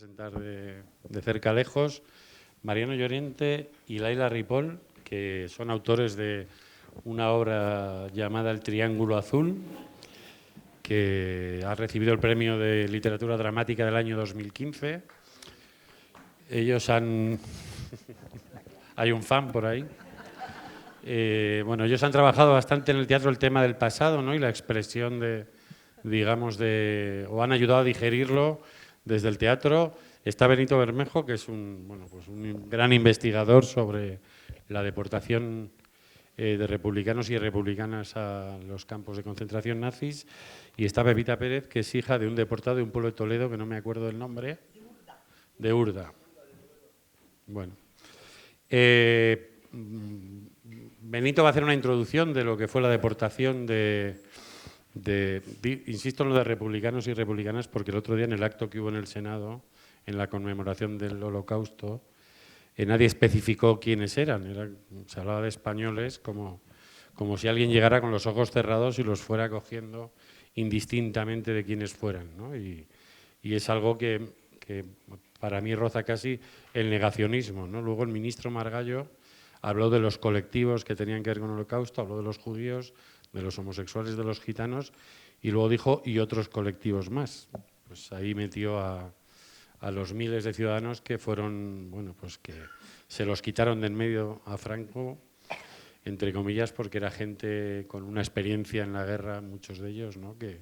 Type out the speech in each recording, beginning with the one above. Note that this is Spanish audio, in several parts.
presentar de cerca a lejos, Mariano Llorente y Laila Ripoll, que son autores de una obra llamada El Triángulo Azul, que ha recibido el Premio de Literatura Dramática del año 2015. Ellos han... Hay un fan por ahí. Bueno, ellos han trabajado bastante en el teatro el tema del pasado, ¿no? Y la expresión de, digamos, o han ayudado a digerirlo desde el teatro. Está Benito Bermejo, que es un gran investigador sobre la deportación de republicanos y republicanas a los campos de concentración nazis. Y está Pepita Pérez, que es hija de un deportado de un pueblo de Toledo, que no me acuerdo del nombre. De Urda. Bueno. Benito va a hacer una introducción de lo que fue la deportación insisto en lo de republicanos y republicanas, porque el otro día en el acto que hubo en el Senado, en la conmemoración del Holocausto, nadie especificó quiénes eran. Se hablaba de españoles como si alguien llegara con los ojos cerrados y los fuera cogiendo indistintamente de quiénes fueran, ¿no? Y es algo que para mí roza casi el negacionismo, ¿no? Luego el ministro Margallo habló de los colectivos que tenían que ver con el Holocausto, habló de los judíos, de los homosexuales, de los gitanos, y luego dijo, y otros colectivos más. Pues ahí metió a los miles de ciudadanos que fueron, bueno, pues que se los quitaron de en medio a Franco, entre comillas, porque era gente con una experiencia en la guerra, muchos de ellos, ¿no? Que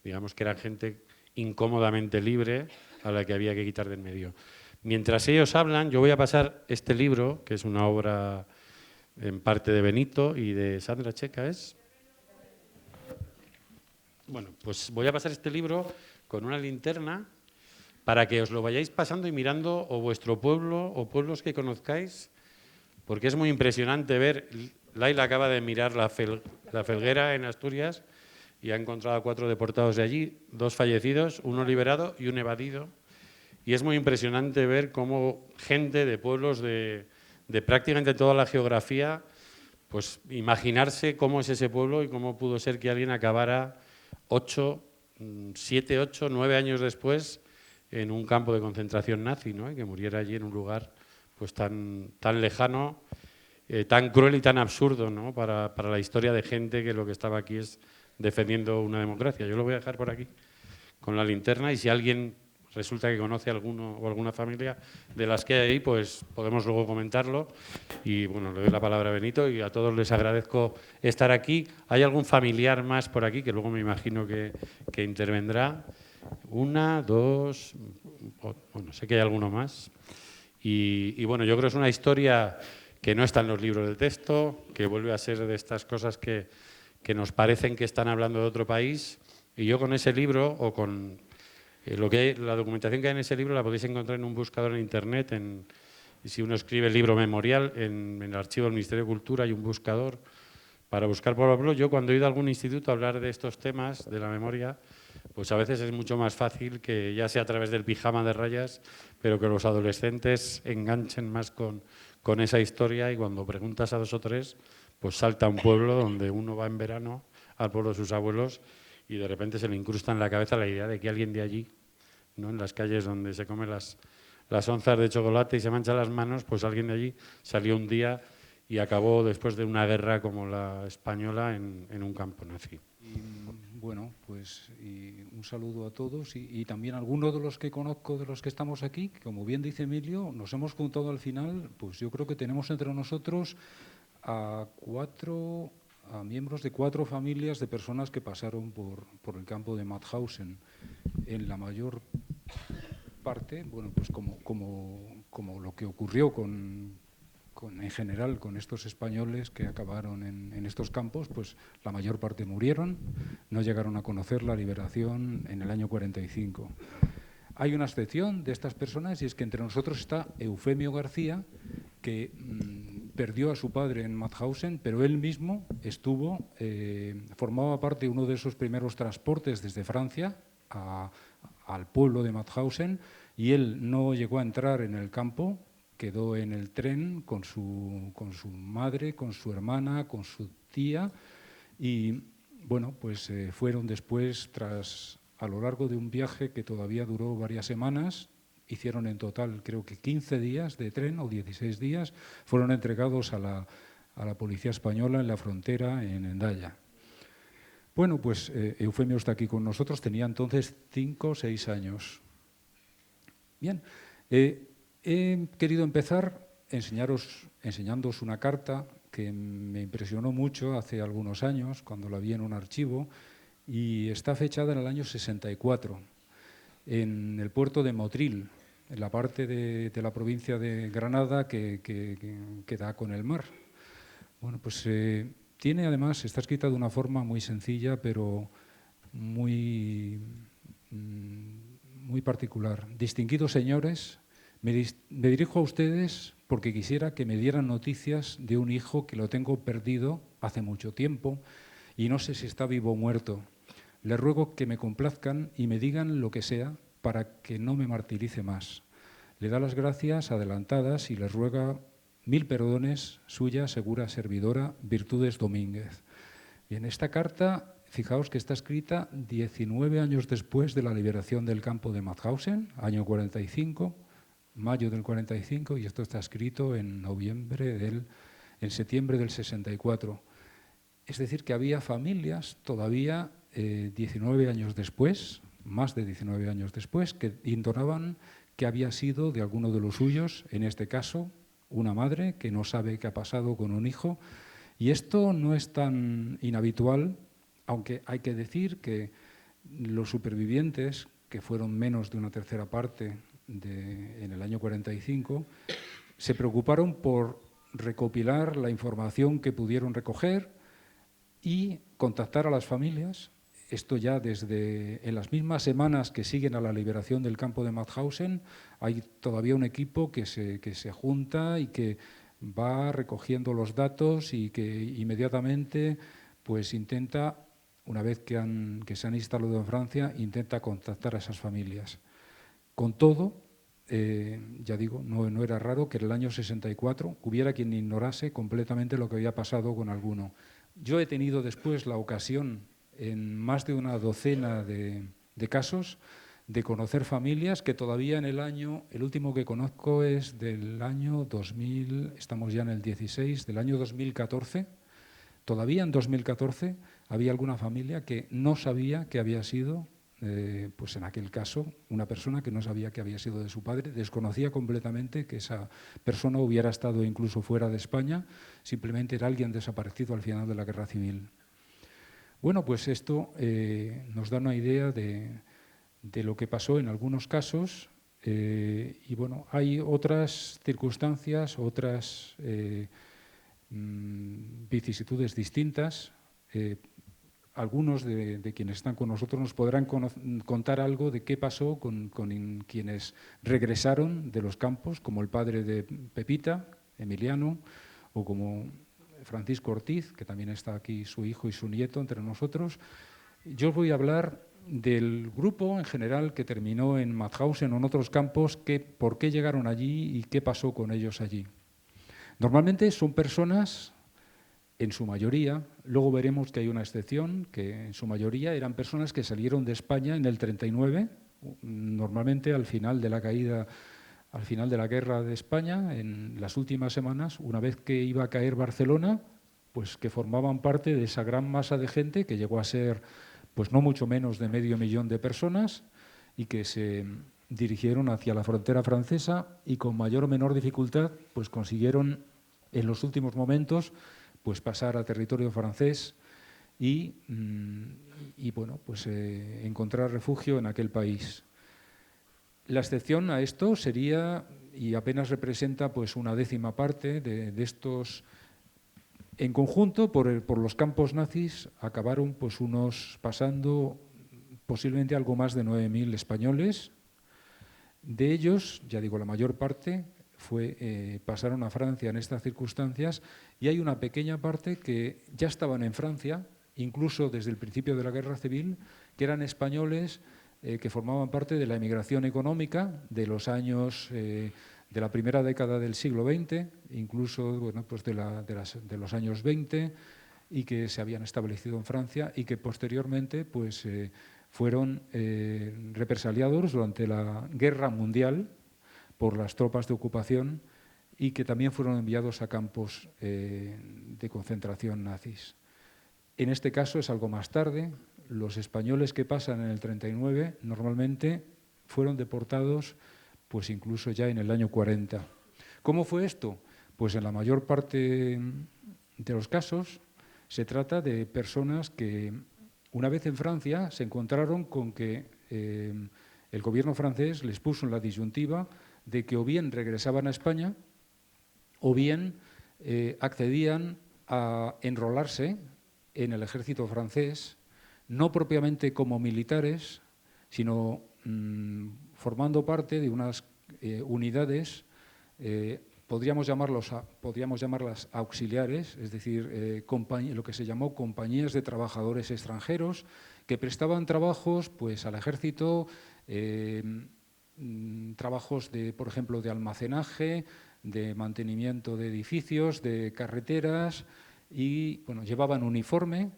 digamos que era gente incómodamente libre a la que había que quitar de en medio. Mientras ellos hablan, yo voy a pasar este libro, que es una obra en parte de Benito y de Sandra Checa, ¿es? Bueno, pues voy a pasar este libro con una linterna para que os lo vayáis pasando y mirando o vuestro pueblo o pueblos que conozcáis, porque es muy impresionante ver. Laila acaba de mirar la Felguera en Asturias y ha encontrado a 4 deportados de allí, 2 fallecidos, uno liberado y un evadido. Y es muy impresionante ver cómo gente de pueblos de prácticamente toda la geografía, pues imaginarse cómo es ese pueblo y cómo pudo ser que alguien acabara 7, 8, 9 años después en un campo de concentración nazi, ¿no? Y que muriera allí en un lugar pues tan lejano, tan cruel y tan absurdo, ¿no? Para la historia de gente que lo que estaba aquí es defendiendo una democracia. Yo lo voy a dejar por aquí con la linterna y si alguien resulta que conoce a alguno o alguna familia de las que hay ahí, pues podemos luego comentarlo. Y bueno, le doy la palabra a Benito y a todos les agradezco estar aquí. ¿Hay algún familiar más por aquí que luego me imagino que intervendrá? 1, 2, bueno, sé que hay alguno más. Y bueno, yo creo que es una historia que no está en los libros de texto, que vuelve a ser de estas cosas que nos parecen que están hablando de otro país. Y yo con ese libro o con la documentación que hay en ese libro la podéis encontrar en un buscador en internet. Si uno escribe el libro memorial, en el archivo del Ministerio de Cultura hay un buscador para buscar por ejemplo. Yo cuando he ido a algún instituto a hablar de estos temas, de la memoria, pues a veces es mucho más fácil que ya sea a través del pijama de rayas, pero que los adolescentes enganchen más con esa historia y cuando preguntas a 2 o 3, pues salta un pueblo donde uno va en verano al pueblo de sus abuelos y de repente se le incrusta en la cabeza la idea de que alguien de allí, ¿no? En las calles donde se comen las onzas de chocolate y se manchan las manos, pues alguien de allí salió un día y acabó después de una guerra como la española en un campo nazi. Bueno, pues un saludo a todos y también a algunos de los que conozco, de los que estamos aquí, que como bien dice Emilio, nos hemos juntado al final, pues yo creo que tenemos entre nosotros a miembros de 4 familias de personas que pasaron por el campo de Mauthausen. En la mayor parte, bueno, pues como lo que ocurrió en general con estos españoles que acabaron en estos campos, pues la mayor parte murieron, no llegaron a conocer la liberación en el año 45. Hay una excepción de estas personas y es que entre nosotros está Eufemio García, que perdió a su padre en Mauthausen, pero él mismo formaba parte de uno de esos primeros transportes desde Francia al pueblo de Mauthausen y él no llegó a entrar en el campo, quedó en el tren con su madre, con su hermana, con su tía y bueno, pues fueron después, a lo largo de un viaje que todavía duró varias semanas, hicieron en total creo que 15 días de tren o 16 días, fueron entregados a la policía española en la frontera en Hendaya. Bueno, pues Eufemio está aquí con nosotros, tenía entonces 5 o 6 años. Bien, he querido empezar enseñándoos una carta que me impresionó mucho hace algunos años, cuando la vi en un archivo, y está fechada en el año 64, en el puerto de Motril, en la parte de la provincia de Granada que da con el mar. Bueno, pues tiene además, está escrita de una forma muy sencilla, pero muy particular. Distinguidos señores, me dirijo a ustedes porque quisiera que me dieran noticias de un hijo que lo tengo perdido hace mucho tiempo y no sé si está vivo o muerto. Les ruego que me complazcan y me digan lo que sea para que no me martirice más. Le da las gracias adelantadas y les ruega 1000 perdones, suya segura servidora, Virtudes Domínguez. Bien, esta carta, fijaos que está escrita 19 años después de la liberación del campo de Mauthausen, año 45, mayo del 45, y esto está escrito en septiembre del 64. Es decir, que había familias todavía 19 años después, más de 19 años después, que ignoraban que había sido de alguno de los suyos, en este caso, una madre que no sabe qué ha pasado con un hijo. Y esto no es tan inhabitual, aunque hay que decir que los supervivientes, que fueron menos de una tercera parte en el año 45, se preocuparon por recopilar la información que pudieron recoger y contactar a las familias. Esto ya desde en las mismas semanas que siguen a la liberación del campo de Mauthausen, hay todavía un equipo que se junta y que va recogiendo los datos y que inmediatamente pues intenta, una vez que se han instalado en Francia, intenta contactar a esas familias. Con todo, ya digo, no era raro que en el año 64 hubiera quien ignorase completamente lo que había pasado con alguno. Yo he tenido después la ocasión, en más de una docena de casos, de conocer familias que todavía el último que conozco es del año 2000, estamos ya en el 16, del año 2014. Todavía en 2014 había alguna familia que no sabía que había sido, pues en aquel caso, una persona que no sabía que había sido de su padre, desconocía completamente que esa persona hubiera estado incluso fuera de España, simplemente era alguien desaparecido al final de la Guerra Civil. Bueno, pues esto nos da una idea de lo que pasó en algunos casos y bueno, hay otras circunstancias, otras vicisitudes distintas. Algunos de quienes están con nosotros nos podrán contar algo de qué pasó con quienes regresaron de los campos, como el padre de Pepita, Emiliano, o como Francisco Ortiz, que también está aquí su hijo y su nieto entre nosotros. Yo os voy a hablar del grupo en general que terminó en Mauthausen o en otros campos, por qué llegaron allí y qué pasó con ellos allí. Normalmente son personas, en su mayoría, luego veremos que hay una excepción, que en su mayoría eran personas que salieron de España en el 39, normalmente al final de la caída, al final de la guerra de España, en las últimas semanas, una vez que iba a caer Barcelona, pues que formaban parte de esa gran masa de gente que llegó a ser pues no mucho menos de 500.000 de personas y que se dirigieron hacia la frontera francesa y con mayor o menor dificultad pues consiguieron en los últimos momentos pues pasar a territorio francés y bueno, pues encontrar refugio en aquel país. La excepción a esto sería, y apenas representa pues una décima parte de estos. En conjunto, por los campos nazis, acabaron pues pasando posiblemente algo más de 9.000 españoles. De ellos, ya digo, la mayor parte pasaron a Francia en estas circunstancias y hay una pequeña parte que ya estaban en Francia, incluso desde el principio de la Guerra Civil, que eran españoles que formaban parte de la emigración económica de los años de la primera década del siglo XX, incluso bueno, pues de los años 20, y que se habían establecido en Francia y que posteriormente pues, fueron represaliados durante la Guerra Mundial por las tropas de ocupación y que también fueron enviados a campos de concentración nazis. En este caso es algo más tarde. Los españoles que pasan en el 39 normalmente fueron deportados pues incluso ya en el año 40. ¿Cómo fue esto? Pues en la mayor parte de los casos se trata de personas que una vez en Francia se encontraron con que el gobierno francés les puso en la disyuntiva de que o bien regresaban a España o bien accedían a enrolarse en el ejército francés, no propiamente como militares, sino formando parte de unas unidades, podríamos llamarlas auxiliares, es decir, lo que se llamó compañías de trabajadores extranjeros, que prestaban trabajos pues, al ejército, trabajos, por ejemplo, de almacenaje, de mantenimiento de edificios, de carreteras, y bueno, llevaban uniforme,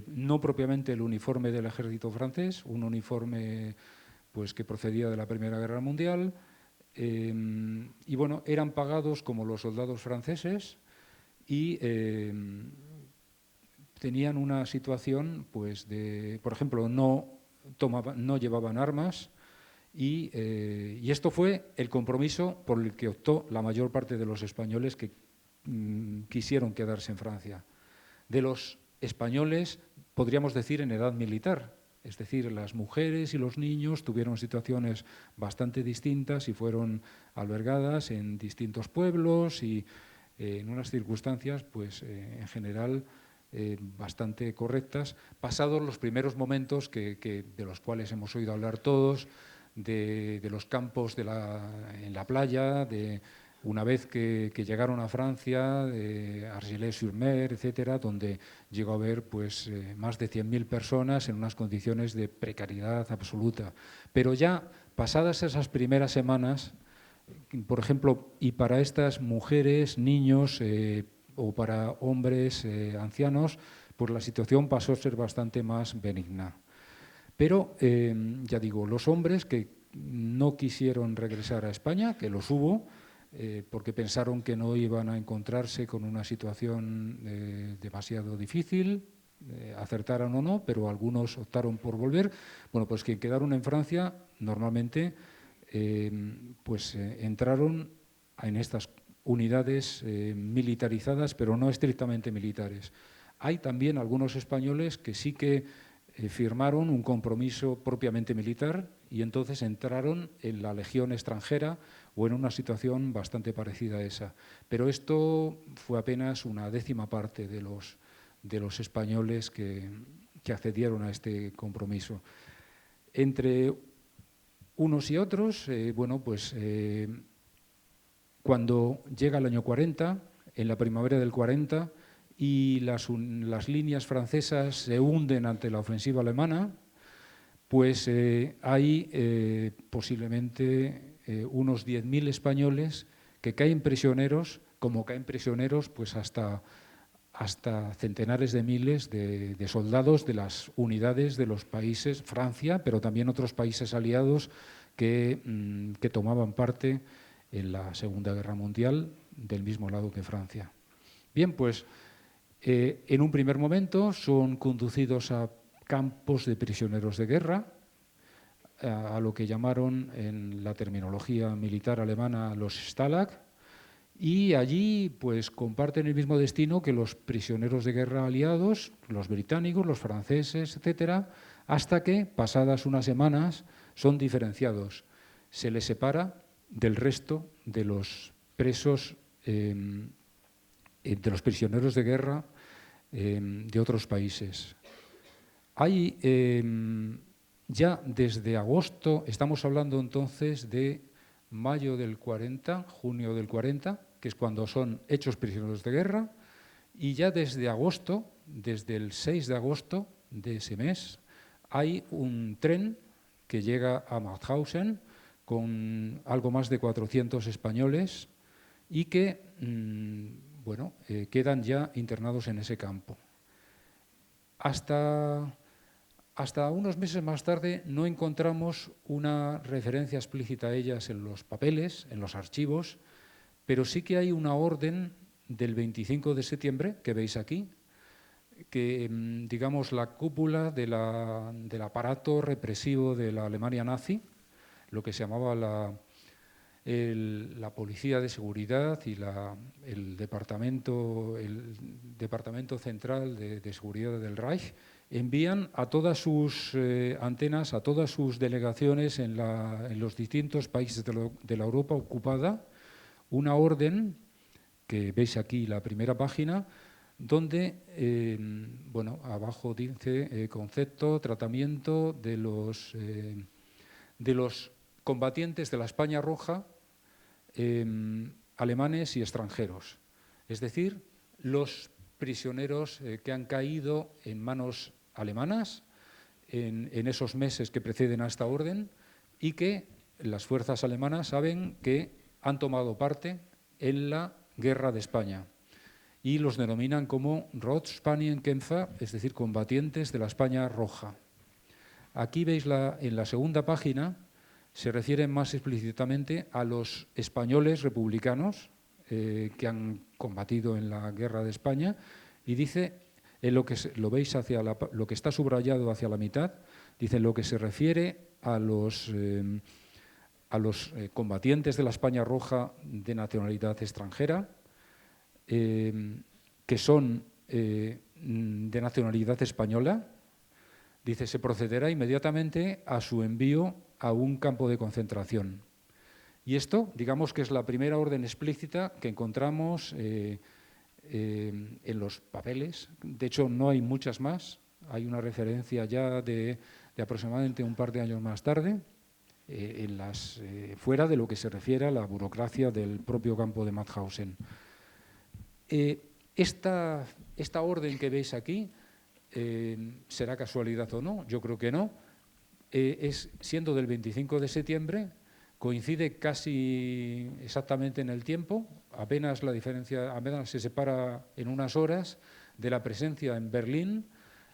no propiamente el uniforme del ejército francés, un uniforme pues, que procedía de la Primera Guerra Mundial, y bueno, eran pagados como los soldados franceses y tenían una situación, pues, por ejemplo, no llevaban armas. Y esto fue el compromiso por el que optó la mayor parte de los españoles que quisieron quedarse en Francia. De los españoles, podríamos decir, en edad militar, es decir, las mujeres y los niños tuvieron situaciones bastante distintas y fueron albergadas en distintos pueblos y en unas circunstancias, pues, en general, bastante correctas, pasados los primeros momentos de los cuales hemos oído hablar todos, de los campos en la playa, una vez que llegaron a Francia, de Argelès-sur-Mer, etcétera, donde llegó a haber pues, más de 100.000 personas en unas condiciones de precariedad absoluta. Pero ya pasadas esas primeras semanas, por ejemplo, y para estas mujeres, niños o para hombres ancianos, pues la situación pasó a ser bastante más benigna. Pero, ya digo, los hombres que no quisieron regresar a España, que los hubo, porque pensaron que no iban a encontrarse con una situación demasiado difícil, acertaran o no, pero algunos optaron por volver. Bueno, pues que quedaron en Francia, normalmente, entraron en estas unidades militarizadas, pero no estrictamente militares. Hay también algunos españoles que sí que firmaron un compromiso propiamente militar y entonces entraron en la Legión extranjera o en una situación bastante parecida a esa. Pero esto fue apenas una décima parte de los españoles que accedieron a este compromiso. Entre unos y otros, cuando llega el año 40, en la primavera del 40, y las líneas francesas se hunden ante la ofensiva alemana, pues hay posiblemente unos 10.000 españoles que caen prisioneros, como caen prisioneros pues hasta centenares de miles de soldados de las unidades de los países, Francia, pero también otros países aliados que tomaban parte en la Segunda Guerra Mundial del mismo lado que Francia. Bien, pues en un primer momento son conducidos a campos de prisioneros de guerra, a lo que llamaron en la terminología militar alemana los Stalag, y allí pues comparten el mismo destino que los prisioneros de guerra aliados, los británicos, los franceses, etcétera, hasta que, pasadas unas semanas, son diferenciados. Se les separa del resto de los presos, de los prisioneros de guerra de otros países. Hay ya desde agosto, estamos hablando entonces de mayo del 40, junio del 40, que es cuando son hechos prisioneros de guerra, y ya desde agosto, desde el 6 de agosto de ese mes, hay un tren que llega a Mauthausen con algo más de 400 españoles y que quedan ya internados en ese campo. Hasta hasta unos meses más tarde no encontramos una referencia explícita a ellas en los papeles, en los archivos, pero sí que hay una orden del 25 de septiembre, que veis aquí, que, digamos, la cúpula del aparato represivo de la Alemania nazi, lo que se llamaba la Policía de Seguridad y el Departamento Central de Seguridad del Reich, envían a todas sus antenas, a todas sus delegaciones en los distintos países de la Europa ocupada, una orden, que veis aquí la primera página, donde, bueno, abajo dice concepto, tratamiento de los combatientes de la España Roja, alemanes y extranjeros. Es decir, los prisioneros que han caído en manos alemanas en esos meses que preceden a esta orden y que las fuerzas alemanas saben que han tomado parte en la Guerra de España y los denominan como Rotspanien-Kämpfer, es decir, combatientes de la España Roja. Aquí veis en la segunda página se refiere más explícitamente a los españoles republicanos que han combatido en la Guerra de España y dice, en lo que lo veis lo que está subrayado hacia la mitad, dice en lo que se refiere a los combatientes de la España Roja de nacionalidad extranjera, que son de nacionalidad española, dice, se procederá inmediatamente a su envío a un campo de concentración. Y esto, digamos que es la primera orden explícita que encontramos en los papeles. De hecho, no hay muchas más. Hay una referencia ya de aproximadamente un par de años más tarde, fuera de lo que se refiere a la burocracia del propio campo de Mauthausen. Esta orden que veis aquí, ¿será casualidad o no? Yo creo que no. Siendo del 25 de septiembre, coincide casi exactamente en el tiempo, apenas se separa en unas horas de la presencia en Berlín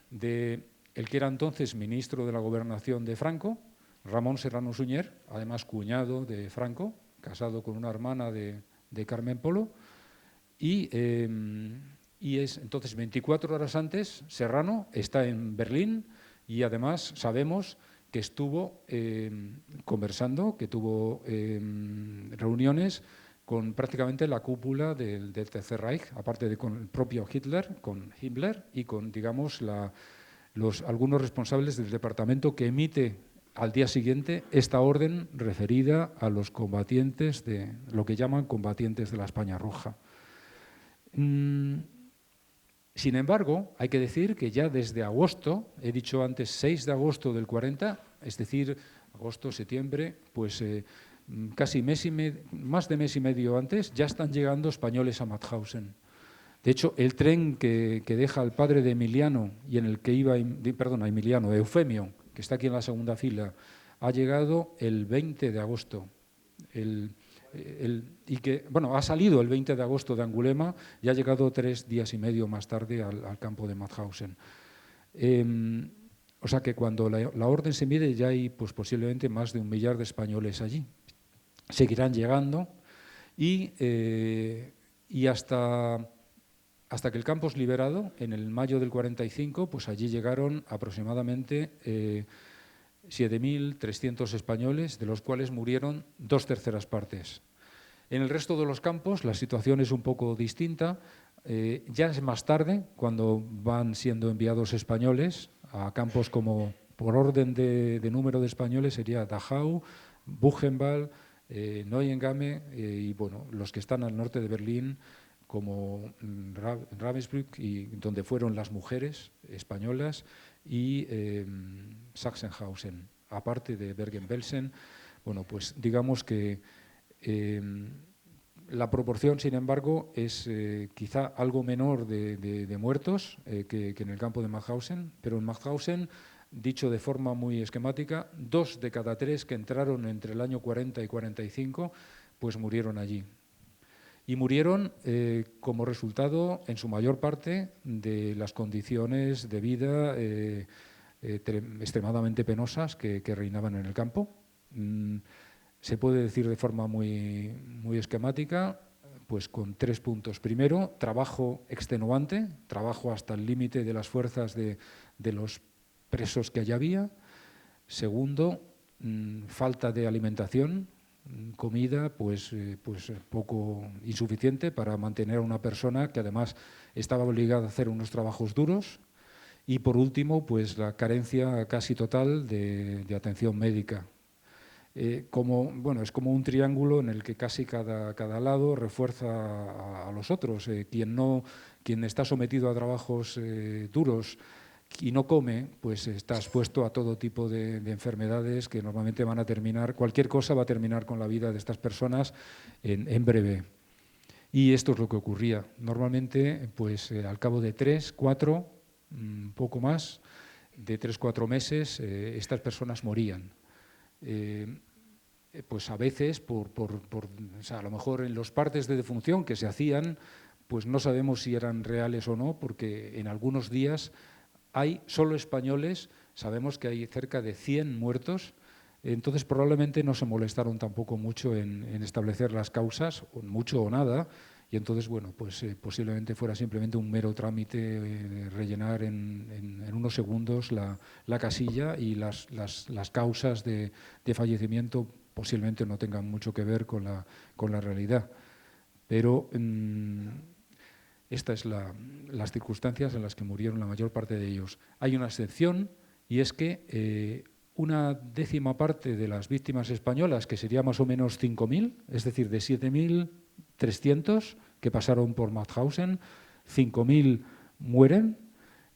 de el que era entonces ministro de la Gobernación de Franco, Ramón Serrano Suñer, además cuñado de Franco, casado con una hermana de Carmen Polo, y es entonces 24 horas antes, Serrano está en Berlín y además sabemos que estuvo conversando, que tuvo reuniones con prácticamente la cúpula del Tercer Reich, aparte con el propio Hitler, con Himmler y con, digamos, algunos responsables del departamento que emite al día siguiente esta orden referida a los combatientes de lo que llaman combatientes de la España Roja. Sin embargo, hay que decir que ya desde agosto, he dicho antes 6 de agosto del 40, es decir, agosto, septiembre, pues casi más de mes y medio antes, ya están llegando españoles a Mauthausen. De hecho, el tren que deja al padre de Emiliano y en el que iba, perdón, Emiliano, Eufemio, que está aquí en la segunda fila, ha llegado el 20 de agosto. Y que, bueno, ha salido el 20 de agosto de Angulema y ha llegado 3 días y medio más tarde al campo de Mauthausen. O sea que cuando la orden se mide ya hay pues, posiblemente más de 1 millar de españoles allí. Seguirán llegando y hasta que el campo es liberado, en el mayo del 45, pues allí llegaron aproximadamente 7.300 españoles, de los cuales murieron 2/3 partes. En el resto de los campos la situación es un poco distinta. Ya es más tarde, cuando van siendo enviados españoles a campos como, por orden de número de españoles, sería Dachau, Buchenwald, Neuengamme y bueno, los que están al norte de Berlín, como Ravensbrück, y donde fueron las mujeres españolas, y Sachsenhausen, aparte de Bergen-Belsen. Bueno, pues digamos que la proporción, sin embargo, es quizá algo menor de muertos que en el campo de Mauthausen, pero en Mauthausen, dicho de forma muy esquemática, 2 de cada 3 que entraron entre el año 40 y 45, pues murieron allí. Y murieron como resultado, en su mayor parte, de las condiciones de vida extremadamente penosas que reinaban en el campo. Se puede decir de forma muy esquemática, pues con 3 puntos. Primero, trabajo extenuante, trabajo hasta el límite de las fuerzas de los presos que allá había. Segundo, falta de alimentación, comida pues poco insuficiente para mantener a una persona que además estaba obligada a hacer unos trabajos duros. Y por último, pues la carencia casi total de atención médica. Es como un triángulo en el que casi cada lado refuerza a los otros. Quien está sometido a trabajos duros y no come, pues está expuesto a todo tipo de enfermedades que normalmente van a terminar, cualquier cosa va a terminar con la vida de estas personas en breve. Y esto es lo que ocurría. Normalmente, pues al cabo de 3, 4, un poco más, de 3, 4 meses, estas personas morían. Pues a veces, o sea, a lo mejor en los partes de defunción que se hacían, pues no sabemos si eran reales o no, porque en algunos días hay solo españoles, sabemos que hay cerca de 100 muertos, entonces probablemente no se molestaron tampoco mucho en establecer las causas, o mucho o nada, y entonces, bueno, pues posiblemente fuera simplemente un mero trámite rellenar en unos segundos la casilla, y las causas de fallecimiento posiblemente no tengan mucho que ver con la realidad. Pero estas las circunstancias en las que murieron la mayor parte de ellos. Hay una excepción, y es que una décima parte de las víctimas españolas, que sería más o menos 5.000, es decir, de 7.300 que pasaron por Mauthausen, 5.000 mueren,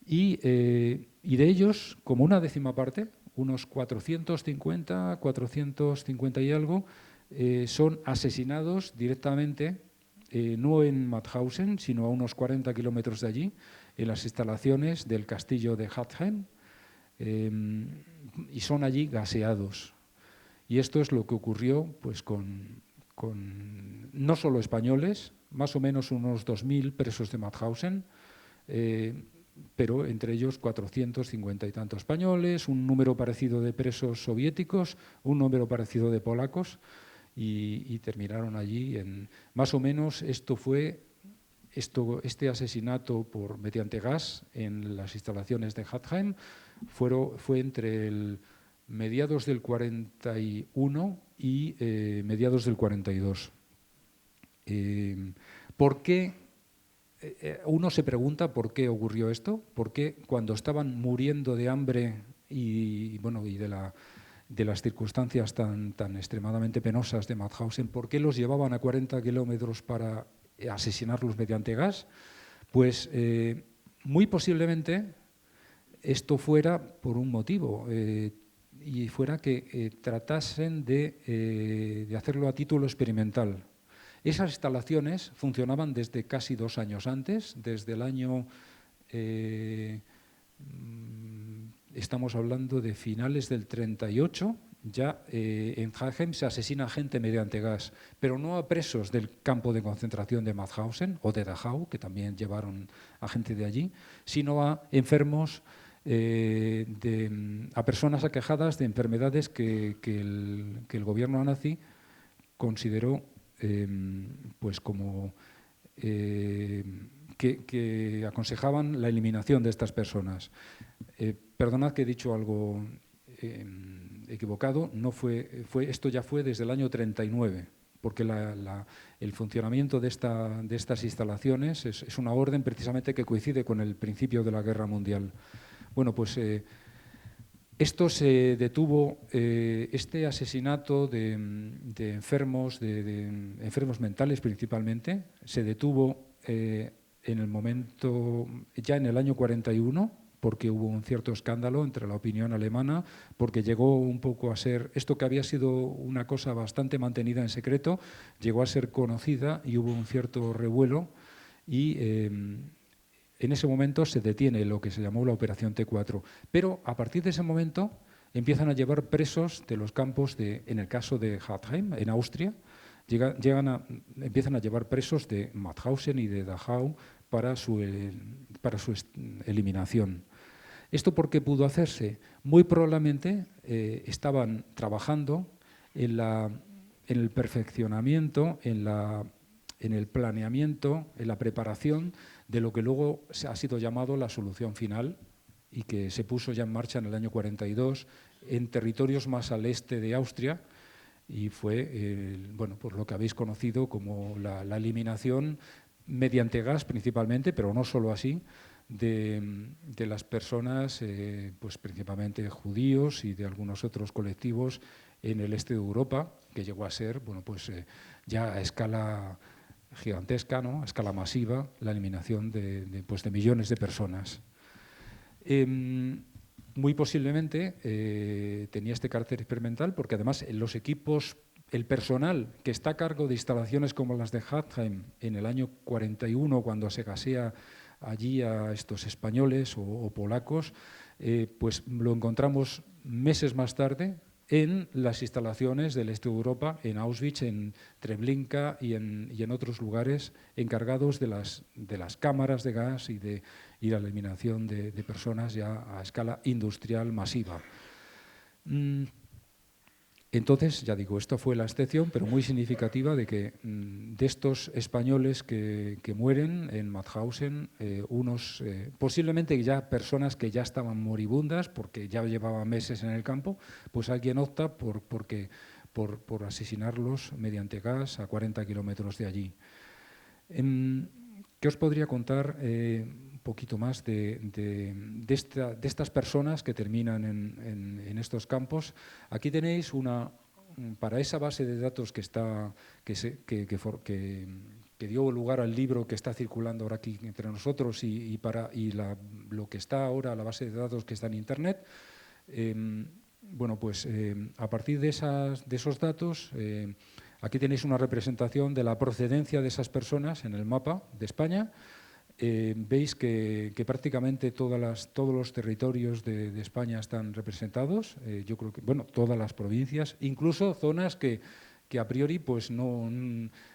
y de ellos, como una décima parte, unos 450 y algo, son asesinados directamente, no en Mauthausen, sino a unos 40 kilómetros de allí, en las instalaciones del castillo de Hattem, y son allí gaseados. Y esto es lo que ocurrió pues, con no solo españoles, más o menos unos 2.000 presos de Mauthausen, pero entre ellos 450 y tantos españoles, un número parecido de presos soviéticos, un número parecido de polacos, y terminaron allí. Más o menos este asesinato mediante gas en las instalaciones de Hattem fue entre mediados del 41 y mediados del 42. ¿Por qué? Uno se pregunta por qué ocurrió esto, por qué cuando estaban muriendo de hambre y de las circunstancias tan extremadamente penosas de Mauthausen, ¿por qué los llevaban a 40 kilómetros para asesinarlos mediante gas? Pues muy posiblemente esto fuera por un motivo, y fuera que tratasen de hacerlo a título experimental. Esas instalaciones funcionaban desde casi 2 años antes, desde el año, estamos hablando de finales del 38, ya en Hattem se asesina gente mediante gas, pero no a presos del campo de concentración de Mauthausen o de Dachau, que también llevaron a gente de allí, sino a enfermos, a personas aquejadas de enfermedades que el gobierno nazi consideró pues como que aconsejaban la eliminación de estas personas. Perdonad que he dicho algo equivocado, esto ya fue desde el año 39, porque el funcionamiento de estas instalaciones es una orden precisamente que coincide con el principio de la Guerra Mundial. Bueno, pues esto se detuvo, este asesinato de enfermos, de enfermos mentales principalmente, se detuvo en el momento, ya en el año 41, porque hubo un cierto escándalo entre la opinión alemana, porque llegó un poco a ser, esto que había sido una cosa bastante mantenida en secreto, llegó a ser conocida y hubo un cierto revuelo, y en ese momento se detiene lo que se llamó la Operación T4. Pero a partir de ese momento empiezan a llevar presos de los campos, en el caso de Hattem, en Austria, empiezan a llevar presos de Mauthausen y de Dachau para su eliminación. ¿Esto por qué pudo hacerse? Muy probablemente estaban trabajando en el perfeccionamiento, en el planeamiento, en la preparación de lo que luego ha sido llamado la solución final y que se puso ya en marcha en el año 42 en territorios más al este de Austria, y fue bueno, pues lo que habéis conocido como la eliminación mediante gas principalmente, pero no solo así, de las personas, pues principalmente judíos y de algunos otros colectivos en el este de Europa, que llegó a ser, bueno, pues ya a escala gigantesca, ¿no? A escala masiva, la eliminación pues de millones de personas. Muy posiblemente tenía este carácter experimental porque además los equipos, el personal que está a cargo de instalaciones como las de Hatheim en el año 41, cuando se gasea allí a estos españoles o polacos, pues lo encontramos meses más tarde en las instalaciones del este de Europa, en Auschwitz, en Treblinka y en otros lugares encargados de las cámaras de gas y la eliminación de personas ya a escala industrial masiva. Entonces, ya digo, esto fue la excepción, pero muy significativa de que de estos españoles que mueren en Mauthausen, unos posiblemente ya personas que ya estaban moribundas porque ya llevaban meses en el campo, pues alguien opta por asesinarlos mediante gas a 40 kilómetros de allí. ¿Qué os podría contar un poquito más de estas personas que terminan en estos campos? Aquí tenéis para esa base de datos que dio lugar al libro que está circulando ahora aquí entre nosotros lo que está ahora, la base de datos que está en Internet. Bueno, pues a partir de esos datos, aquí tenéis una representación de la procedencia de esas personas en el mapa de España. Veis que prácticamente todos los territorios de España están representados. Yo creo que, bueno, todas las provincias, incluso zonas que a priori pues no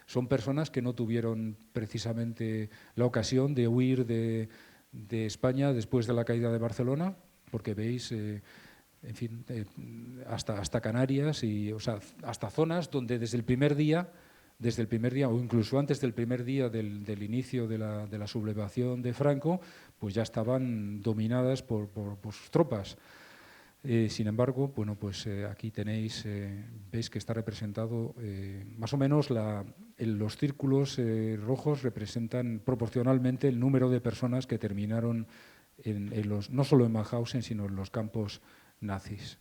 son personas que no tuvieron precisamente la ocasión de huir de España después de la caída de Barcelona, porque veis en fin, hasta Canarias, o sea, hasta zonas donde desde el primer día o incluso antes del primer día del inicio de la sublevación de Franco, pues ya estaban dominadas por sus tropas. Sin embargo, bueno, pues aquí tenéis, veis que está representado más o menos los círculos rojos representan proporcionalmente el número de personas que terminaron no solo en Mauthausen, sino en los campos nazis.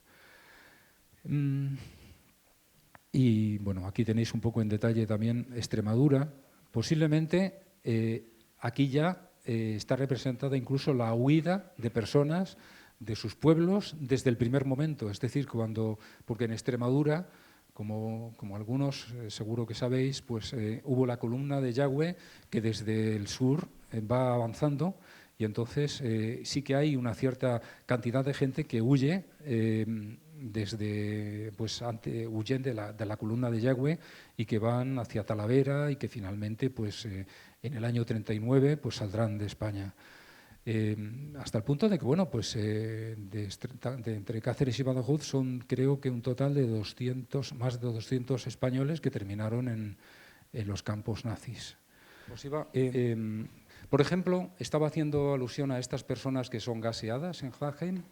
Y bueno, aquí tenéis un poco en detalle también Extremadura. Posiblemente aquí ya está representada incluso la huida de personas de sus pueblos desde el primer momento. Es decir, porque en Extremadura, como algunos seguro que sabéis, pues hubo la columna de Yagüe que desde el sur va avanzando. Y entonces sí que hay una cierta cantidad de gente que huye huyen de la columna de Yagüe y que van hacia Talavera y que finalmente pues, en el año 39 pues, saldrán de España. Hasta el punto de que, bueno, pues entre Cáceres y Badajoz son creo que un total de más de 200 españoles que terminaron en los campos nazis. Pues por ejemplo, estaba haciendo alusión a estas personas que son gaseadas en Hatheim.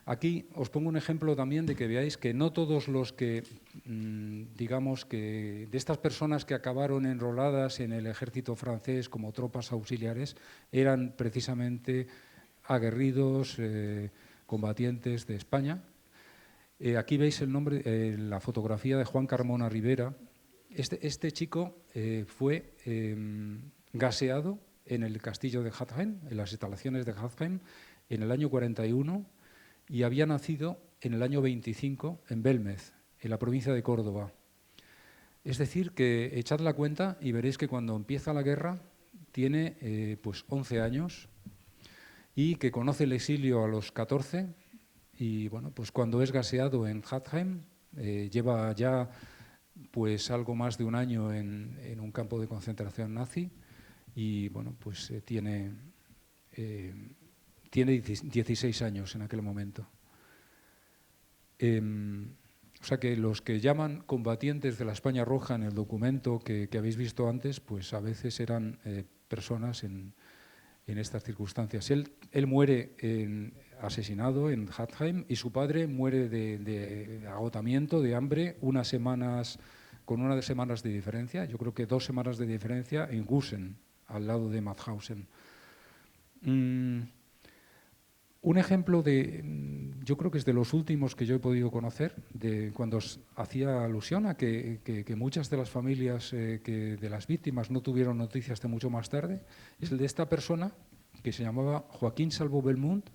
Aquí os pongo un ejemplo también de que veáis que no todos los que, digamos que de estas personas que acabaron enroladas en el ejército francés como tropas auxiliares eran precisamente aguerridos combatientes de España. Aquí veis el nombre, la fotografía de Juan Carmona Rivera. Este chico fue gaseado en el castillo de Hatheim, en las instalaciones de Hatheim, en el año 41 y había nacido en el año 25 en Belmez, en la provincia de Córdoba. Es decir, que echad la cuenta y veréis que cuando empieza la guerra tiene pues 11 años y que conoce el exilio a los 14 y bueno, pues cuando es gaseado en Hatheim lleva ya pues algo más de un año en un campo de concentración nazi y bueno, pues tiene tiene 16 años en aquel momento. O sea que los que llaman combatientes de la España Roja en el documento que habéis visto antes, pues a veces eran personas en estas circunstancias. Él muere asesinado en Hatheim y su padre muere de agotamiento, de hambre, con unas semanas de diferencia, yo creo que 2 semanas de diferencia, en Gusen, al lado de Mauthausen. Un ejemplo yo creo que es de los últimos que yo he podido conocer, de cuando os hacía alusión a que muchas de las familias de las víctimas no tuvieron noticias hasta mucho más tarde, es el de esta persona que se llamaba Joaquín Salvo Belmont,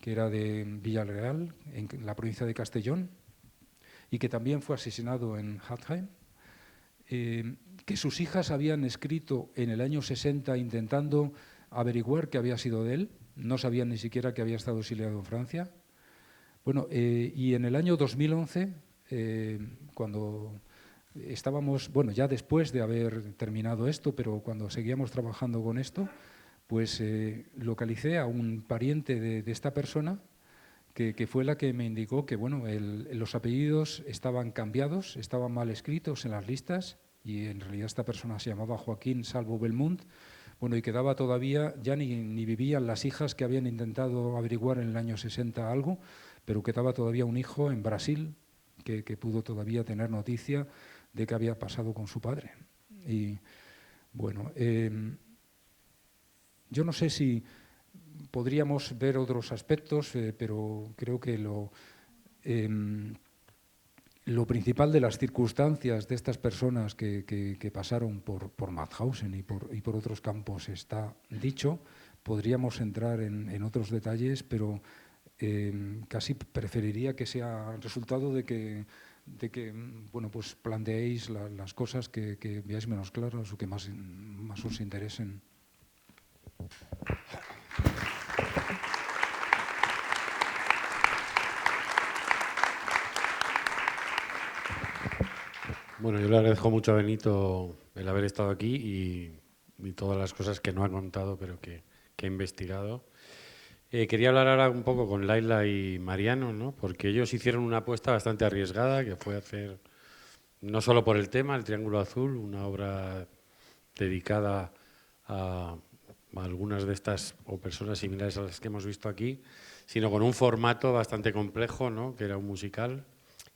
que era de Villarreal, en la provincia de Castellón, y que también fue asesinado en Hatheim, que sus hijas habían escrito en el año 60 intentando averiguar qué había sido de él. No sabían ni siquiera que había estado exiliado en Francia. Bueno, y en el año 2011, cuando estábamos, bueno, ya después de haber terminado esto, pero cuando seguíamos trabajando con esto, pues localicé a un pariente de esta persona que fue la que me indicó que, bueno, los apellidos estaban cambiados, estaban mal escritos en las listas, y en realidad esta persona se llamaba Joaquín Salvo Belmont. Bueno, y quedaba todavía, ya ni vivían las hijas que habían intentado averiguar en el año 60 algo, pero quedaba todavía un hijo en Brasil que pudo todavía tener noticia de qué había pasado con su padre. Y bueno, yo no sé si podríamos ver otros aspectos, pero creo que lo principal de las circunstancias de estas personas que pasaron por Mauthausen y por otros campos está dicho. Podríamos entrar en otros detalles, pero casi preferiría que sea resultado de que bueno, pues planteéis las cosas que veáis menos claras o que más os interesen. Bueno, yo le agradezco mucho a Benito el haber estado aquí y todas las cosas que no ha contado, pero que ha investigado. Quería hablar ahora un poco con Laila y Mariano, ¿no? Porque ellos hicieron una apuesta bastante arriesgada, que fue hacer, no solo por el tema, el Triángulo Azul, una obra dedicada a algunas de estas o personas similares a las que hemos visto aquí, sino con un formato bastante complejo, ¿no? Que era un musical,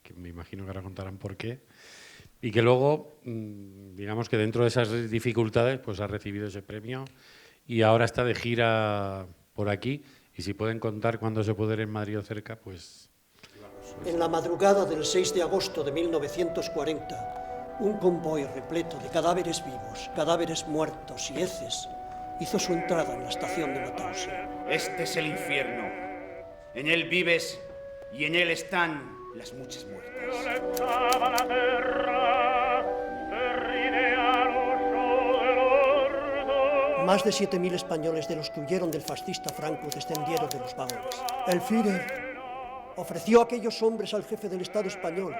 que me imagino que ahora contarán por qué. Y que luego, digamos que dentro de esas dificultades, pues ha recibido ese premio y ahora está de gira por aquí. Y si pueden contar cuándo se puede ir en Madrid o cerca, pues... En la madrugada del 6 de agosto de 1940, un convoy repleto de cadáveres vivos, cadáveres muertos y heces hizo su entrada en la estación de Mauthausen. Este es el infierno. En él vives y en él están las muchas muertes. Más de 7.000 españoles de los que huyeron del fascista Franco descendieron de los vagones. El Führer ofreció a aquellos hombres al jefe del Estado español,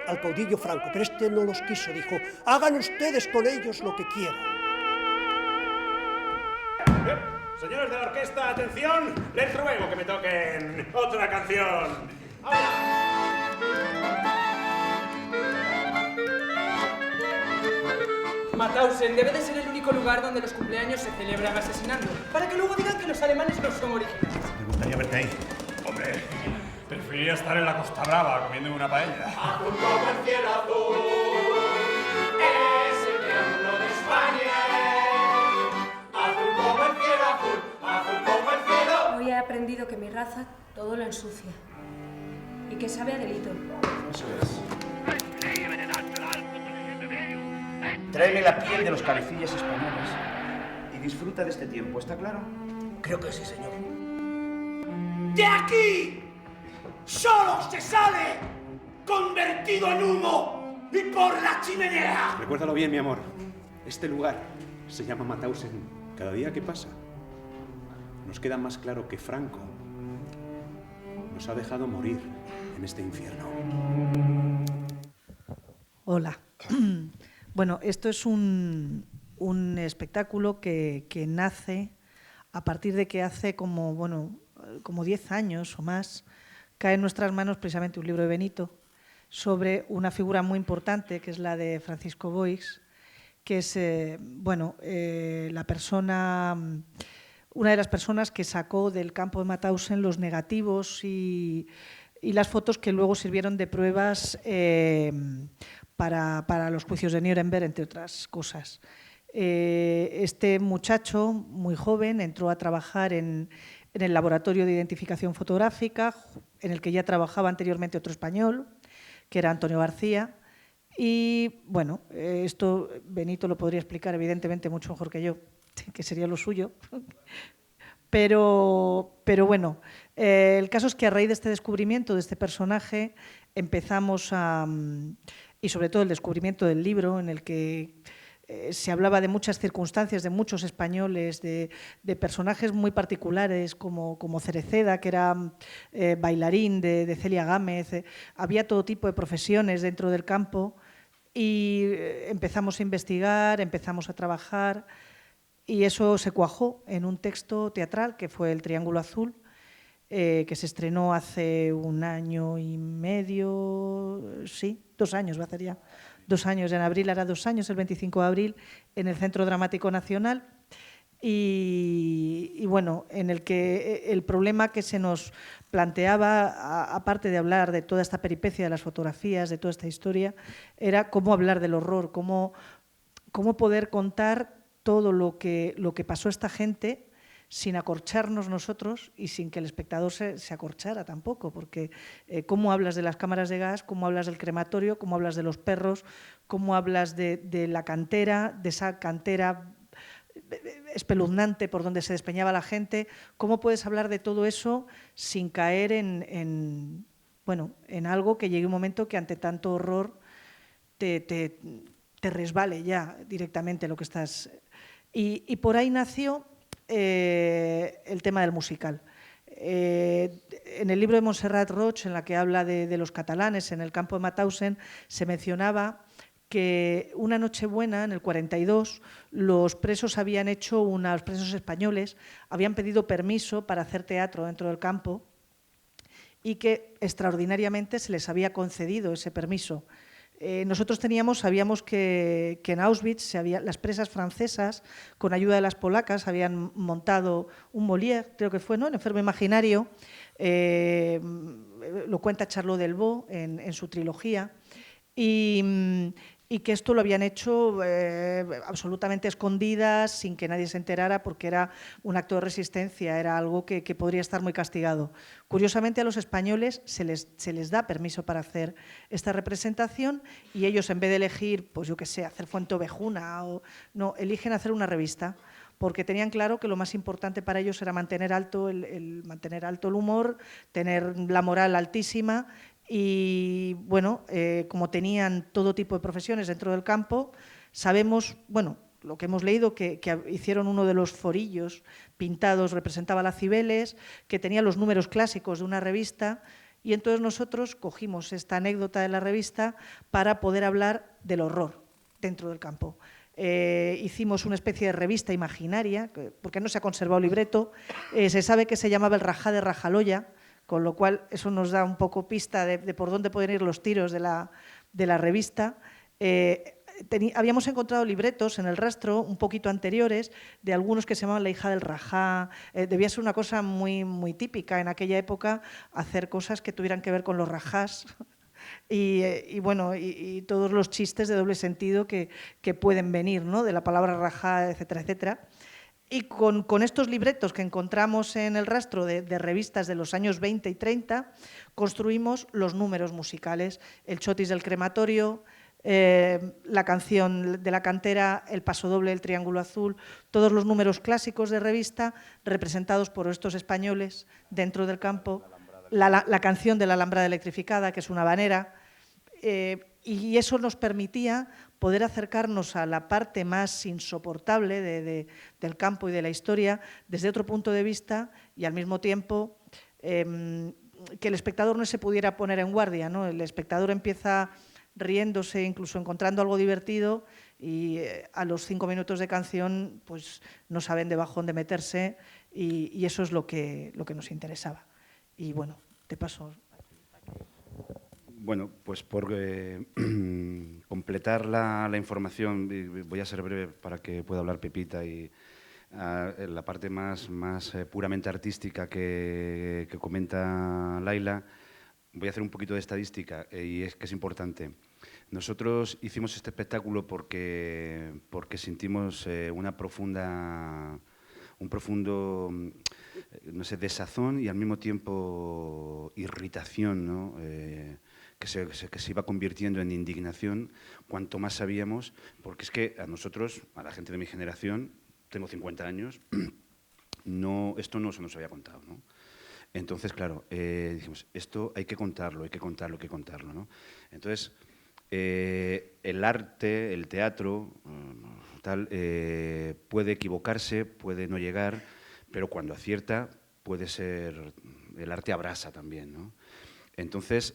al caudillo Franco, pero este no los quiso. Dijo: hagan ustedes con ellos lo que quieran. Señores de la orquesta, atención, les ruego que me toquen otra canción. Mauthausen debe de ser el único lugar donde los cumpleaños se celebran asesinando, para que luego digan que los alemanes no son originales. Me gustaría verte ahí. Hombre, preferiría estar en la Costa Brava comiendo una paella. Azul como el cielo azul, es el triángulo de España. Azul como el cielo azul, azul como el cielo. Hoy he aprendido que mi raza todo lo ensucia y que sabe a delito. Eso es. Tráeme la piel de los cabecillas españoles y disfruta de este tiempo, ¿está claro? Creo que sí, señor. ¡De aquí! ¡Solo se sale convertido en humo y por la chimenea! Recuérdalo bien, mi amor. Este lugar se llama Mauthausen. Cada día que pasa, nos queda más claro que Franco nos ha dejado morir en este infierno. Hola. Bueno, esto es un espectáculo que nace a partir de que hace como 10 años o más, cae en nuestras manos precisamente un libro de Benito sobre una figura muy importante, que es la de Francisco Boix, que es una de las personas que sacó del campo de Mauthausen los negativos y las fotos que luego sirvieron de pruebas para los juicios de Nuremberg, entre otras cosas. Este muchacho, muy joven, entró a trabajar en el laboratorio de identificación fotográfica, en el que ya trabajaba anteriormente otro español, que era Antonio García. Y bueno, esto Benito lo podría explicar evidentemente mucho mejor que yo, que sería lo suyo. Pero bueno, el caso es que a raíz de este descubrimiento, de este personaje, empezamos y sobre todo el descubrimiento del libro, en el que se hablaba de muchas circunstancias, de muchos españoles, de personajes muy particulares como Cereceda, que era bailarín, de Celia Gámez. Había todo tipo de profesiones dentro del campo y empezamos a investigar, empezamos a trabajar y eso se cuajó en un texto teatral que fue El Triángulo Azul, que se estrenó hace 1 año y medio, sí, 2 años va a ser ya. 2 años, en abril hará 2 años, el 25 de abril, en el Centro Dramático Nacional. Y bueno, en el que el problema que se nos planteaba, aparte de hablar de toda esta peripecia de las fotografías, de toda esta historia, era cómo hablar del horror, cómo poder contar todo lo que pasó a esta gente sin acorcharnos nosotros y sin que el espectador se acorchara tampoco, porque cómo hablas de las cámaras de gas, cómo hablas del crematorio, cómo hablas de los perros, cómo hablas de la cantera, de esa cantera espeluznante por donde se despeñaba la gente, cómo puedes hablar de todo eso sin caer en algo que llegue un momento que ante tanto horror te resbale ya directamente lo que estás... Y por ahí nació el tema del musical. En el libro de Montserrat Roig, en la que habla de los catalanes en el campo de Mauthausen, se mencionaba que una Nochebuena, en el 42, los presos españoles habían pedido permiso para hacer teatro dentro del campo y que extraordinariamente se les había concedido ese permiso. Nosotros sabíamos que en Auschwitz las presas francesas, con ayuda de las polacas, habían montado un Molière, creo que fue, ¿no? El enfermo imaginario, lo cuenta Charlot Delvaux en su trilogía, y que esto lo habían hecho absolutamente escondidas, sin que nadie se enterara, porque era un acto de resistencia, era algo que podría estar muy castigado. Curiosamente, a los españoles se les da permiso para hacer esta representación y ellos, en vez de elegir, pues yo qué sé, hacer Fuenteovejuna, eligen hacer una revista, porque tenían claro que lo más importante para ellos era mantener alto mantener alto el humor, tener la moral altísima. Y bueno, como tenían todo tipo de profesiones dentro del campo, sabemos, bueno, lo que hemos leído, que hicieron uno de los forillos pintados, representaba a la Cibeles, que tenía los números clásicos de una revista, y entonces nosotros cogimos esta anécdota de la revista para poder hablar del horror dentro del campo. Hicimos una especie de revista imaginaria, porque no se ha conservado el libreto, se sabe que se llamaba El Rajá de Rajaloya, con lo cual eso nos da un poco pista de por dónde pueden ir los tiros de la revista. Habíamos encontrado libretos en el rastro un poquito anteriores de algunos que se llamaban La hija del Rajá. Debía ser una cosa muy, muy típica en aquella época, hacer cosas que tuvieran que ver con los rajás y todos los chistes de doble sentido que pueden venir, ¿no? De la palabra rajá, etcétera, etcétera. Y con estos libretos que encontramos en el rastro de revistas de los años 20 y 30, construimos los números musicales, el chotis del crematorio, la canción de la cantera, el pasodoble del Triángulo Azul, todos los números clásicos de revista representados por estos españoles dentro del campo, la canción de la alambrada electrificada, que es una habanera, y eso nos permitía poder acercarnos a la parte más insoportable del campo y de la historia desde otro punto de vista y al mismo tiempo que el espectador no se pudiera poner en guardia, ¿no? El espectador empieza riéndose, incluso encontrando algo divertido y a los 5 minutos de canción pues no saben debajo dónde meterse y eso es lo que nos interesaba. Y bueno, te paso. Bueno, pues por completar la información, voy a ser breve para que pueda hablar Pepita, y la parte más puramente artística que comenta Laila, voy a hacer un poquito de estadística, y es que es importante. Nosotros hicimos este espectáculo porque sentimos un profundo, no sé, desazón y al mismo tiempo irritación, ¿no? Que se iba convirtiendo en indignación cuanto más sabíamos, porque es que a nosotros, a la gente de mi generación, tengo 50 años, esto no se nos había contado, ¿no? Entonces, claro, dijimos, esto hay que contarlo, ¿no? Entonces, el arte, el teatro, puede equivocarse, puede no llegar, pero cuando acierta, puede ser, el arte abrasa también, ¿no? Entonces,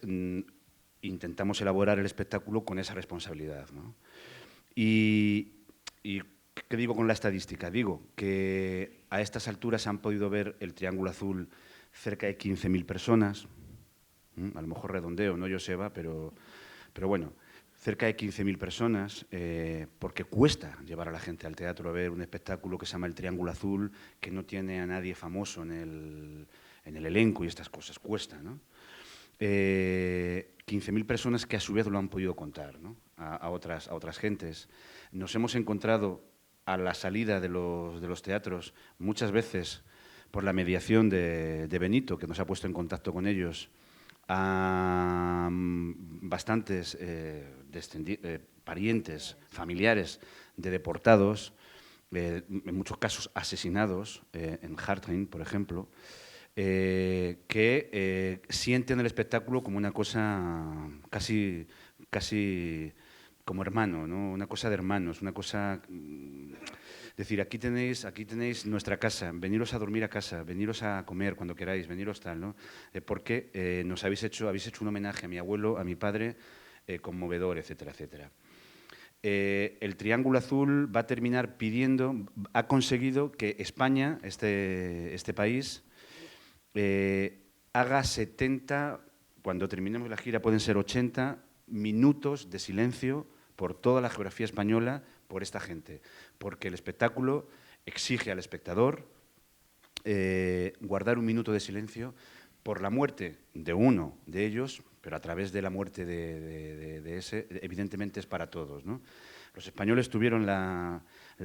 intentamos elaborar el espectáculo con esa responsabilidad, ¿no? Y ¿qué digo con la estadística? Digo que a estas alturas se han podido ver el Triángulo Azul cerca de 15.000 personas, a lo mejor redondeo, ¿no, Joseba? Pero bueno, cerca de 15.000 personas, porque cuesta llevar a la gente al teatro a ver un espectáculo que se llama El Triángulo Azul, que no tiene a nadie famoso en el elenco y estas cosas, cuesta, ¿no? 15.000 personas que a su vez lo han podido contar, ¿no? a otras gentes. Nos hemos encontrado a la salida de los teatros muchas veces por la mediación de Benito, que nos ha puesto en contacto con ellos, a bastantes parientes, familiares de deportados, en muchos casos asesinados, en Hartheim, por ejemplo, que sienten el espectáculo como una cosa casi como hermano, ¿no? Una cosa de hermanos, una cosa... decir, aquí tenéis nuestra casa, veniros a dormir a casa, veniros a comer cuando queráis, veniros tal, ¿no? Porque nos habéis hecho un homenaje a mi abuelo, a mi padre, conmovedor, etcétera, etcétera. El Triángulo Azul va a terminar ha conseguido que España, este país, haga 70, cuando terminemos la gira pueden ser 80 minutos de silencio por toda la geografía española, por esta gente, porque el espectáculo exige al espectador guardar un minuto de silencio por la muerte de uno de ellos, pero a través de la muerte de ese, evidentemente es para todos, ¿no? Los españoles tuvieron la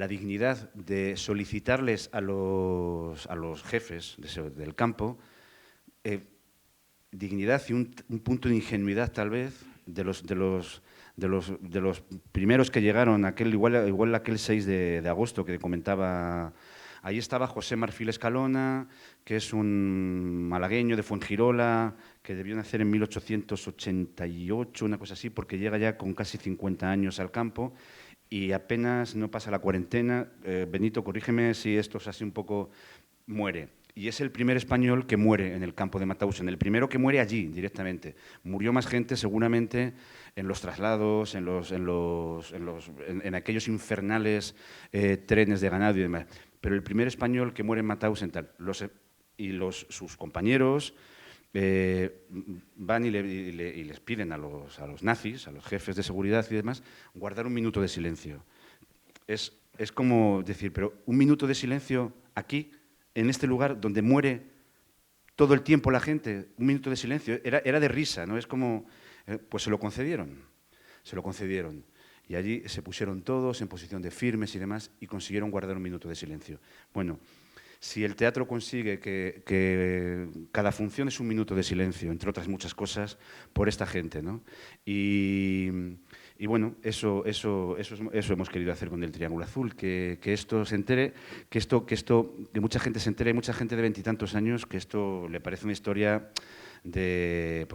dignidad de solicitarles a los jefes del campo dignidad y un punto de ingenuidad, tal vez, de los primeros que llegaron, igual aquel 6 de agosto que comentaba. Ahí estaba José Marfil Escalona, que es un malagueño de Fuengirola, que debió nacer en 1888, una cosa así, porque llega ya con casi 50 años al campo y apenas no pasa la cuarentena. Benito, corrígeme si esto es así un poco, muere. Y es el primer español que muere en el campo de Mauthausen, el primero que muere allí directamente. Murió más gente seguramente en los traslados, en aquellos infernales trenes de ganado y demás. Pero el primer español que muere en Mauthausen, sus compañeros van y les piden a los nazis, a los jefes de seguridad y demás, guardar un minuto de silencio. Es como decir, pero un minuto de silencio aquí, en este lugar donde muere todo el tiempo la gente, un minuto de silencio, era de risa, ¿no? Es como, pues se lo concedieron. Y allí se pusieron todos en posición de firmes y demás y consiguieron guardar un minuto de silencio. Bueno, si el teatro consigue que cada función es un minuto de silencio, entre otras muchas cosas, por esta gente, ¿no? Y bueno, eso hemos querido hacer con el Triángulo Azul, que esto se entere, que mucha gente se entere, mucha gente de 20 y tantos años, que esto le parece una historia de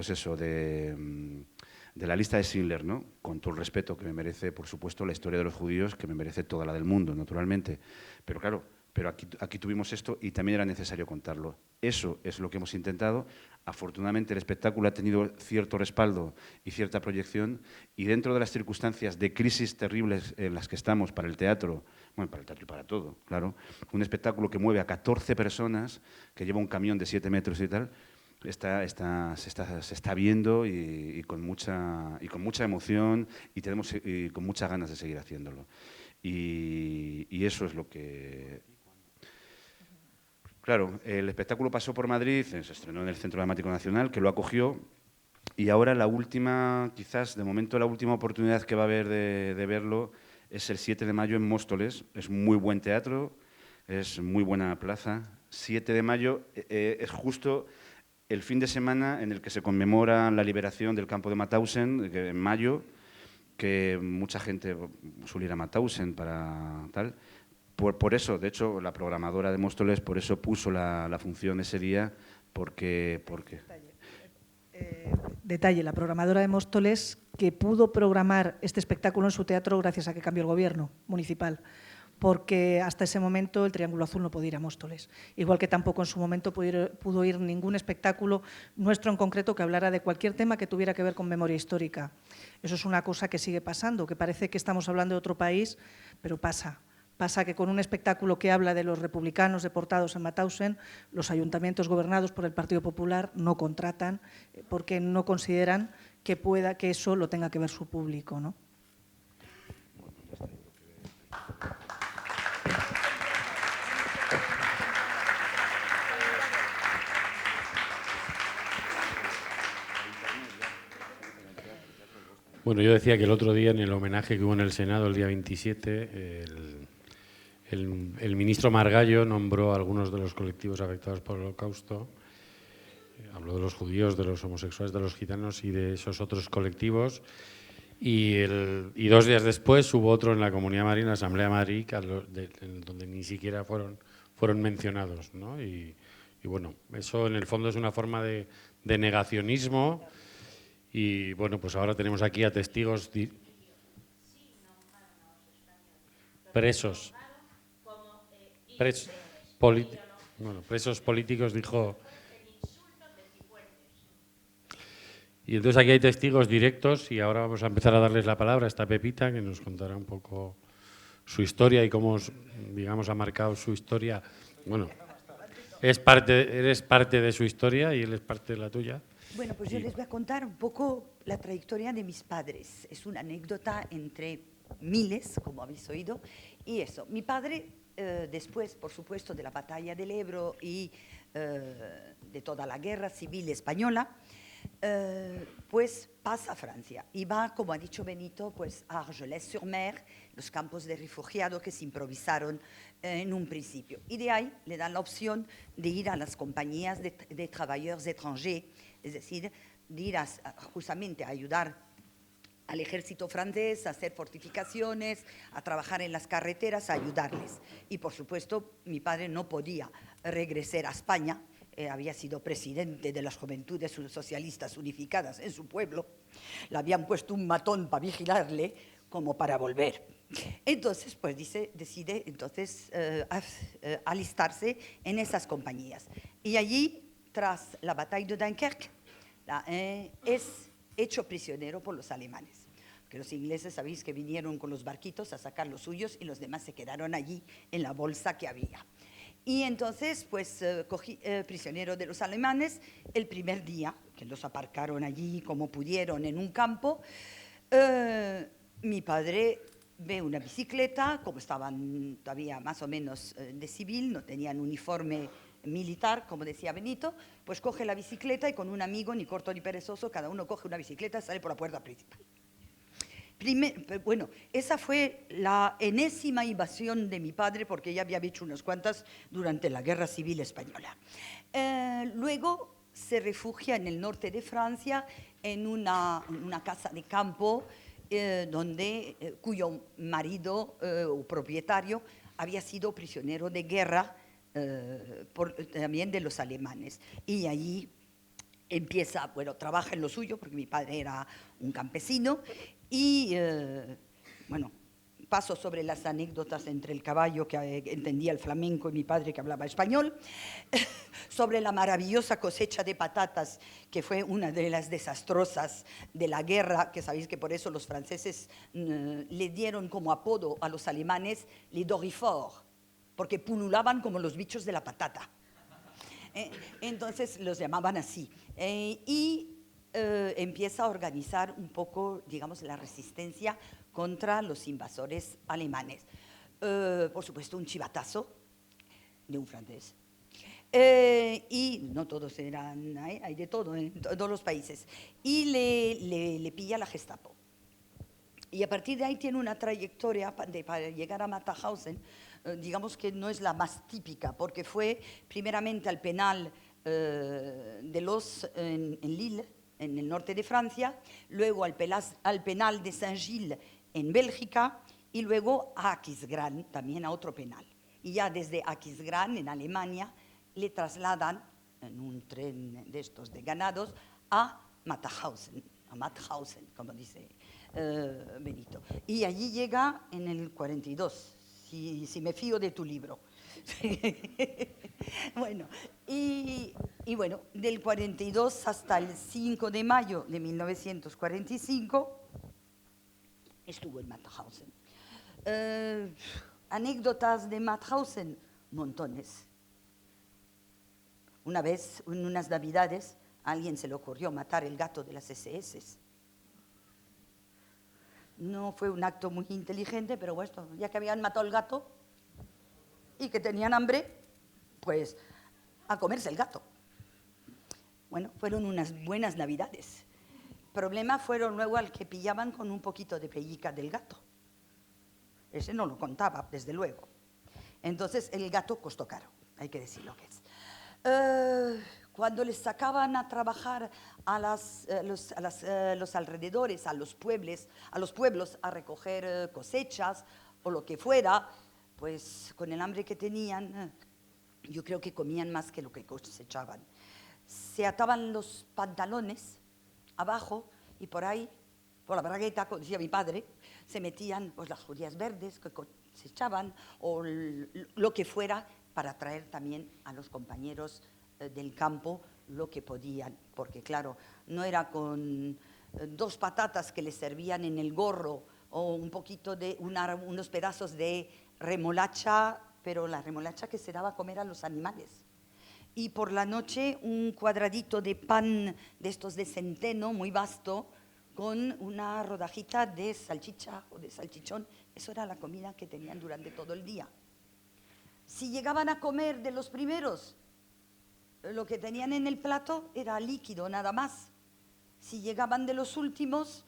la lista de Schindler, ¿no? Con todo el respeto que me merece, por supuesto, la historia de los judíos, que me merece toda la del mundo, naturalmente. Pero claro, pero aquí tuvimos esto y también era necesario contarlo. Eso es lo que hemos intentado. Afortunadamente el espectáculo ha tenido cierto respaldo y cierta proyección, y dentro de las circunstancias de crisis terribles en las que estamos para el teatro, bueno, para el teatro y para todo, claro, un espectáculo que mueve a 14 personas, que lleva un camión de 7 metros y tal, se está viendo y con mucha emoción y con muchas ganas de seguir haciéndolo. Y eso es lo que... Claro, el espectáculo pasó por Madrid, se estrenó en el Centro Dramático Nacional, que lo acogió, y ahora la última, quizás de momento la última oportunidad que va a haber de verlo es el 7 de mayo en Móstoles. Es muy buen teatro, es muy buena plaza. 7 de mayo es justo el fin de semana en el que se conmemora la liberación del campo de Mauthausen, en mayo, que mucha gente suele ir a Mauthausen para tal. Por eso, de hecho, la programadora de Móstoles por eso puso la función ese día, porque... Detalle, la programadora de Móstoles que pudo programar este espectáculo en su teatro gracias a que cambió el gobierno municipal, porque hasta ese momento el Triángulo Azul no podía ir a Móstoles, igual que tampoco en su momento pudo ir ningún espectáculo nuestro en concreto que hablara de cualquier tema que tuviera que ver con memoria histórica. Eso es una cosa que sigue pasando, que parece que estamos hablando de otro país, pero pasa. Pasa que con un espectáculo que habla de los republicanos deportados en Mauthausen, los ayuntamientos gobernados por el Partido Popular no contratan porque no consideran que eso lo tenga que ver su público, ¿no? Bueno, yo decía que el otro día, en el homenaje que hubo en el Senado, el día 27, el ministro Margallo nombró a algunos de los colectivos afectados por el Holocausto. Habló de los judíos, de los homosexuales, de los gitanos y de esos otros colectivos. Y 2 días después hubo otro en la Comunidad de Madrid, en la Asamblea de Madrid, donde ni siquiera fueron mencionados, ¿no? Y bueno, eso en el fondo es una forma de negacionismo. Y bueno, pues ahora tenemos aquí a testigos presos políticos, dijo. Y entonces aquí hay testigos directos y ahora vamos a empezar a darles la palabra a esta Pepita, que nos contará un poco su historia y cómo, digamos, ha marcado su historia. Bueno, eres parte de su historia y él es parte de la tuya. Bueno, pues yo les voy a contar un poco la trayectoria de mis padres. Es una anécdota entre miles, como habéis oído, y eso. Mi padre, después, por supuesto, de la batalla del Ebro y de toda la guerra civil española, pues pasa a Francia y va, como ha dicho Benito, pues a Argelès-sur-Mer, los campos de refugiados que se improvisaron en un principio. Y de ahí le dan la opción de ir a las compañías de travailleurs étrangers, es decir, de ir justamente a ayudar al ejército francés, a hacer fortificaciones, a trabajar en las carreteras, a ayudarles. Y por supuesto, mi padre no podía regresar a España, había sido presidente de las Juventudes Socialistas Unificadas en su pueblo, le habían puesto un matón para vigilarle como para volver. Entonces, pues decide entonces alistarse en esas compañías. Y allí, tras la batalla de Dunkerque, es hecho prisionero por los alemanes. Porque los ingleses, sabéis que vinieron con los barquitos a sacar los suyos y los demás se quedaron allí en la bolsa que había. Y entonces, pues, cogí prisionero de los alemanes el primer día, que los aparcaron allí como pudieron en un campo. Mi padre ve una bicicleta, como estaban todavía más o menos de civil, no tenían uniforme militar, como decía Benito, pues coge la bicicleta y con un amigo, ni corto ni perezoso, cada uno coge una bicicleta y sale por la puerta principal. Bueno, esa fue la enésima invasión de mi padre, porque ya había hecho unas cuantas durante la Guerra Civil Española. Luego se refugia en el norte de Francia, en una casa de campo, cuyo marido o propietario había sido prisionero de guerra también de los alemanes. Y allí empieza, bueno, trabaja en lo suyo, porque mi padre era un campesino, y bueno, paso sobre las anécdotas entre el caballo que entendía el flamenco y mi padre que hablaba español, sobre la maravillosa cosecha de patatas, que fue una de las desastrosas de la guerra, que sabéis que por eso los franceses le dieron como apodo a los alemanes les dorifort, porque pululaban como los bichos de la patata. Entonces los llamaban así. Empieza a organizar un poco, digamos, la resistencia contra los invasores alemanes. Por supuesto, un chivatazo de un francés. Y no todos eran, hay de todo en todos los países. Y le pilla la Gestapo. Y a partir de ahí tiene una trayectoria para llegar a Mauthausen, digamos que no es la más típica, porque fue primeramente al penal de Los en Lille, en el norte de Francia, luego al penal de Saint-Gilles en Bélgica y luego a Aquisgrán, también a otro penal. Y ya desde Aquisgrán, en Alemania, le trasladan en un tren de estos de ganados a Mauthausen, como dice Benito. Y allí llega en el 42, si me fío de tu libro. Bueno, y bueno, del 42 hasta el 5 de mayo de 1945 estuvo en Mauthausen. Anécdotas de Mauthausen, montones. Una vez, en unas navidades, a alguien se le ocurrió matar el gato de las SS. No fue un acto muy inteligente, pero bueno, ya que habían matado el gato y que tenían hambre, pues a comerse el gato. Bueno, fueron unas buenas navidades. Problema fueron luego al que pillaban con un poquito de pellica del gato. Ese no lo contaba, desde luego. Entonces el gato costó caro, hay que decir lo que es. Cuando les sacaban a trabajar a los alrededores, a los pueblos a recoger cosechas o lo que fuera, pues con el hambre que tenían, yo creo que comían más que lo que cosechaban. Se ataban los pantalones abajo y por ahí, por la bragueta, como decía mi padre, se metían pues, las judías verdes que cosechaban o lo que fuera para traer también a los compañeros del campo lo que podían, porque claro, no era con 2 patatas que les servían en el gorro o un poquito de unos pedazos de remolacha, pero la remolacha que se daba a comer a los animales. Y por la noche un cuadradito de pan de estos de centeno muy vasto con una rodajita de salchicha o de salchichón. Eso era la comida que tenían durante todo el día. Si llegaban a comer de los primeros, lo que tenían en el plato era líquido, nada más. Si llegaban de los últimos,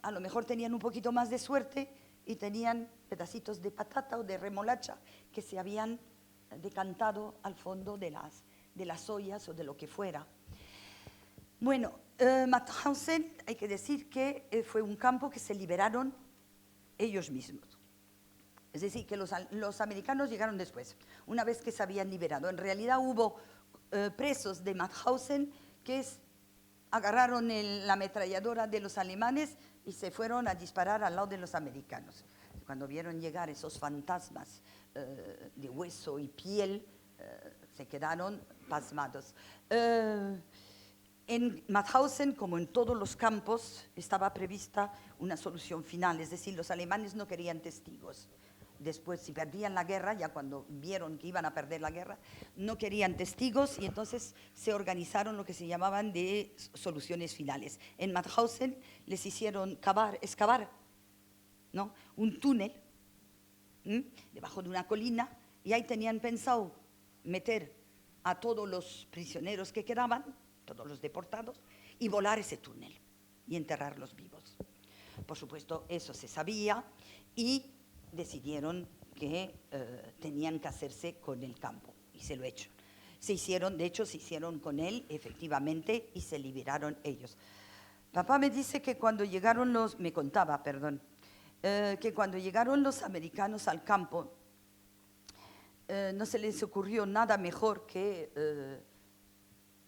a lo mejor tenían un poquito más de suerte y tenían pedacitos de patata o de remolacha que se habían decantado al fondo de las ollas o de lo que fuera. Bueno, Mauthausen, hay que decir que fue un campo que se liberaron ellos mismos. Es decir, que los americanos llegaron después, una vez que se habían liberado. En realidad hubo presos de Mauthausen que agarraron la ametralladora de los alemanes y se fueron a disparar al lado de los americanos. Cuando vieron llegar esos fantasmas de hueso y piel, se quedaron pasmados. En Mauthausen, como en todos los campos, estaba prevista una solución final, es decir, los alemanes no querían testigos. Después, si perdían la guerra, ya cuando vieron que iban a perder la guerra, no querían testigos y entonces se organizaron lo que se llamaban de soluciones finales. En Mauthausen les hicieron excavar, ¿no?, un túnel debajo de una colina y ahí tenían pensado meter a todos los prisioneros que quedaban, todos los deportados, y volar ese túnel y enterrarlos vivos. Por supuesto, eso se sabía y decidieron que tenían que hacerse con el campo y se lo hecho. Se hicieron con él efectivamente y se liberaron ellos. Papá me dice que cuando llegaron que cuando llegaron los americanos al campo no se les ocurrió nada mejor que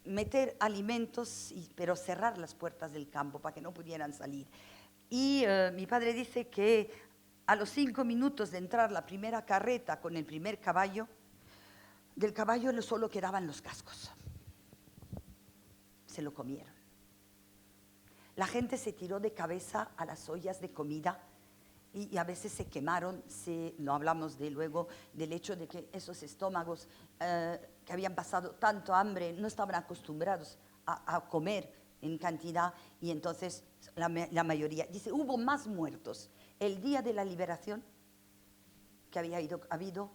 meter alimentos, pero cerrar las puertas del campo para que no pudieran salir. Y mi padre dice que A los 5 minutos de entrar la primera carreta con el primer caballo, del caballo solo quedaban los cascos. Se lo comieron. La gente se tiró de cabeza a las ollas de comida y a veces se quemaron. No hablamos luego del hecho de que esos estómagos que habían pasado tanto hambre no estaban acostumbrados a comer en cantidad, y entonces la mayoría, dice, hubo más muertos el día de la liberación que había habido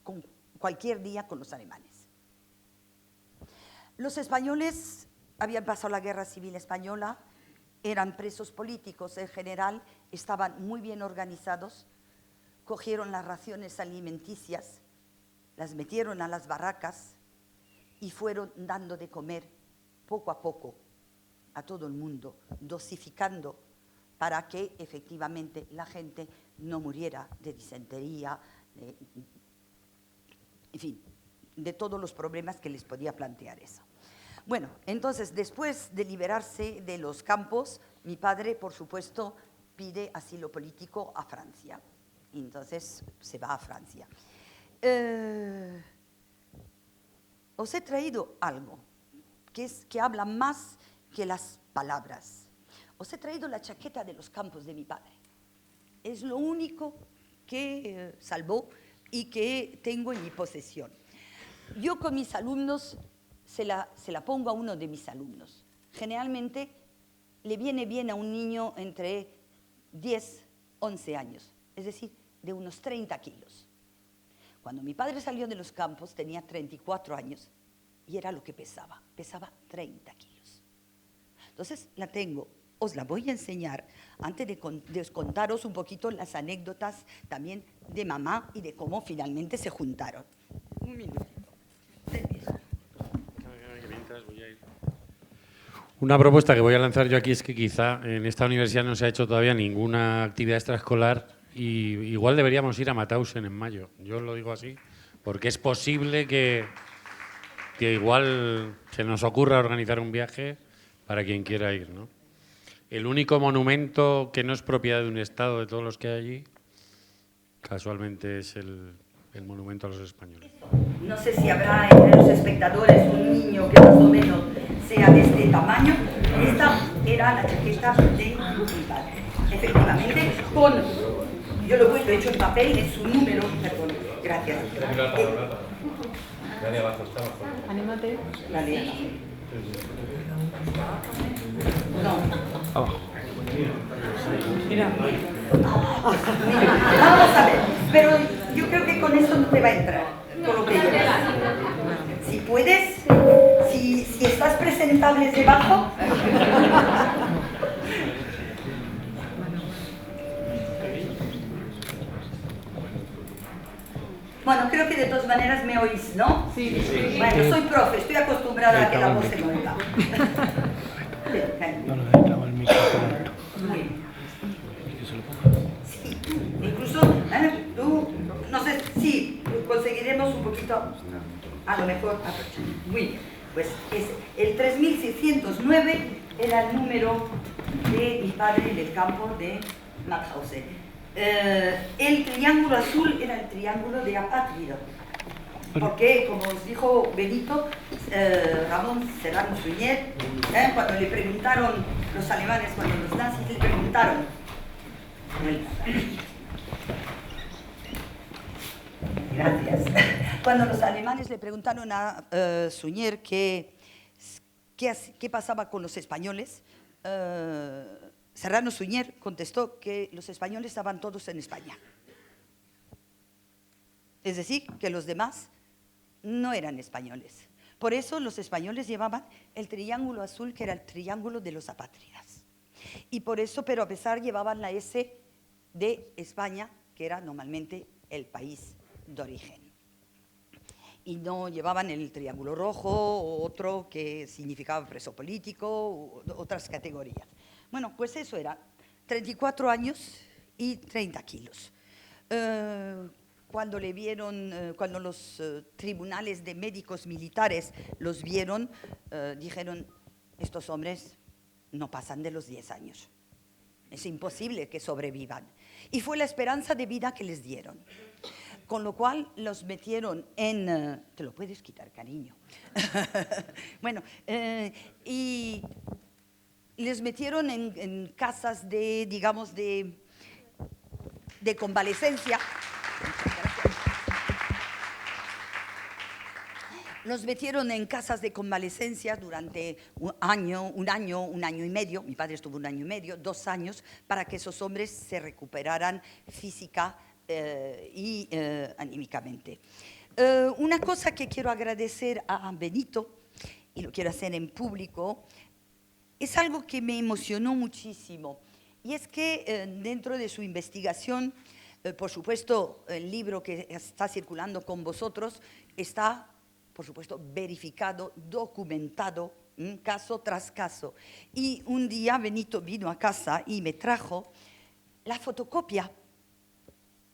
con cualquier día con los alemanes. Los españoles habían pasado la Guerra Civil Española, eran presos políticos en general, estaban muy bien organizados, cogieron las raciones alimenticias, las metieron a las barracas y fueron dando de comer poco a poco a todo el mundo, dosificando para que efectivamente la gente no muriera de disentería, en fin, de todos los problemas que les podía plantear eso. Bueno, entonces, después de liberarse de los campos, mi padre, por supuesto, pide asilo político a Francia. Y entonces se va a Francia. Os he traído algo que habla más que las palabras. Os he traído la chaqueta de los campos de mi padre. Es lo único que salvó y que tengo en mi posesión. Yo con mis alumnos se la pongo a uno de mis alumnos. Generalmente le viene bien a un niño entre 10, 11 años, es decir, de unos 30 kilos. Cuando mi padre salió de los campos tenía 34 años y era lo que pesaba 30 kilos. Entonces la tengo, os la voy a enseñar antes de contaros un poquito las anécdotas también de mamá y de cómo finalmente se juntaron. Un minutito. Una propuesta que voy a lanzar yo aquí es que quizá en esta universidad no se ha hecho todavía ninguna actividad extraescolar y igual deberíamos ir a Mauthausen en mayo. Yo lo digo así porque es posible que igual se nos ocurra organizar un viaje para quien quiera ir, ¿no? El único monumento que no es propiedad de un Estado de todos los que hay allí, casualmente es el monumento a los españoles. No sé si habrá entre los espectadores un niño que más o menos sea de este tamaño. Esta era la chaqueta de mi padre. Efectivamente, yo lo he hecho en papel, es su número, perdón, gracias. La de abajo, está abajo. Anímate. La de abajo. No. Abajo. Mira. Vamos a ver, pero yo creo que con eso no te va a entrar. Por lo que yo veo. Si puedes, si estás presentable debajo. Bueno, creo que de todas maneras me oís, ¿no? Sí. Bueno, soy profe, estoy acostumbrada a que la voz se me oiga. No lo estaba el micrófono. Muy bien. Sí, incluso tú, no sé si conseguiremos un poquito, a lo mejor. Muy bien, pues el 3609 era el número de mi padre del campo de Mauthausen. El triángulo azul era el triángulo de apátrida, porque, como os dijo Benito, Ramón Serrano Suñer, cuando le preguntaron los alemanes, cuando los nazis le preguntaron, gracias, cuando los alemanes le preguntaron a Suñer qué pasaba con los españoles, Serrano Suñer contestó que los españoles estaban todos en España. Es decir, que los demás no eran españoles. Por eso los españoles llevaban el triángulo azul, que era el triángulo de los apátridas. Y por eso, pero a pesar, llevaban la S de España, que era normalmente el país de origen. Y no llevaban el triángulo rojo o otro que significaba preso político, u otras categorías. Bueno, pues eso era 34 años y 30 kilos. Cuando le vieron, cuando los tribunales de médicos militares los vieron, dijeron, estos hombres no pasan de los 10 años. Es imposible que sobrevivan. Y fue la esperanza de vida que les dieron. Con lo cual los metieron en... te lo puedes quitar, cariño. Bueno, y les metieron en casas de, digamos, de convalecencia. Los metieron en casas de convalecencia durante un año y medio. Mi padre estuvo 1 año y medio, 2 años, para que esos hombres se recuperaran física y anímicamente. Una cosa que quiero agradecer a Benito, y lo quiero hacer en público, es algo que me emocionó muchísimo. Y es que dentro de su investigación, por supuesto, el libro que está circulando con vosotros está, por supuesto, verificado, documentado, caso tras caso. Y un día Benito vino a casa y me trajo la fotocopia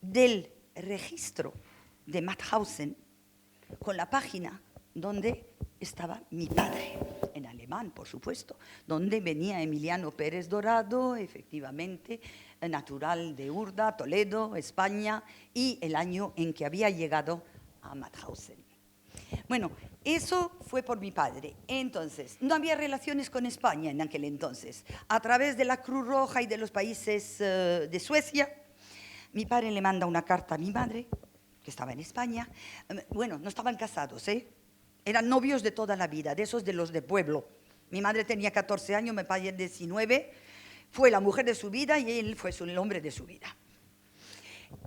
del registro de Mauthausen con la página donde estaba mi padre, en alemán, por supuesto, donde venía Emiliano Pérez Dorado, efectivamente, natural de Urda, Toledo, España, y el año en que había llegado a Mauthausen. Bueno, eso fue por mi padre. Entonces, no había relaciones con España en aquel entonces. A través de la Cruz Roja y de los países de Suecia, mi padre le manda una carta a mi madre, que estaba en España. Bueno, no estaban casados, ¿eh? Eran novios de toda la vida, de esos de los de pueblo. Mi madre tenía 14 años, mi padre 19. Fue la mujer de su vida y él fue el hombre de su vida.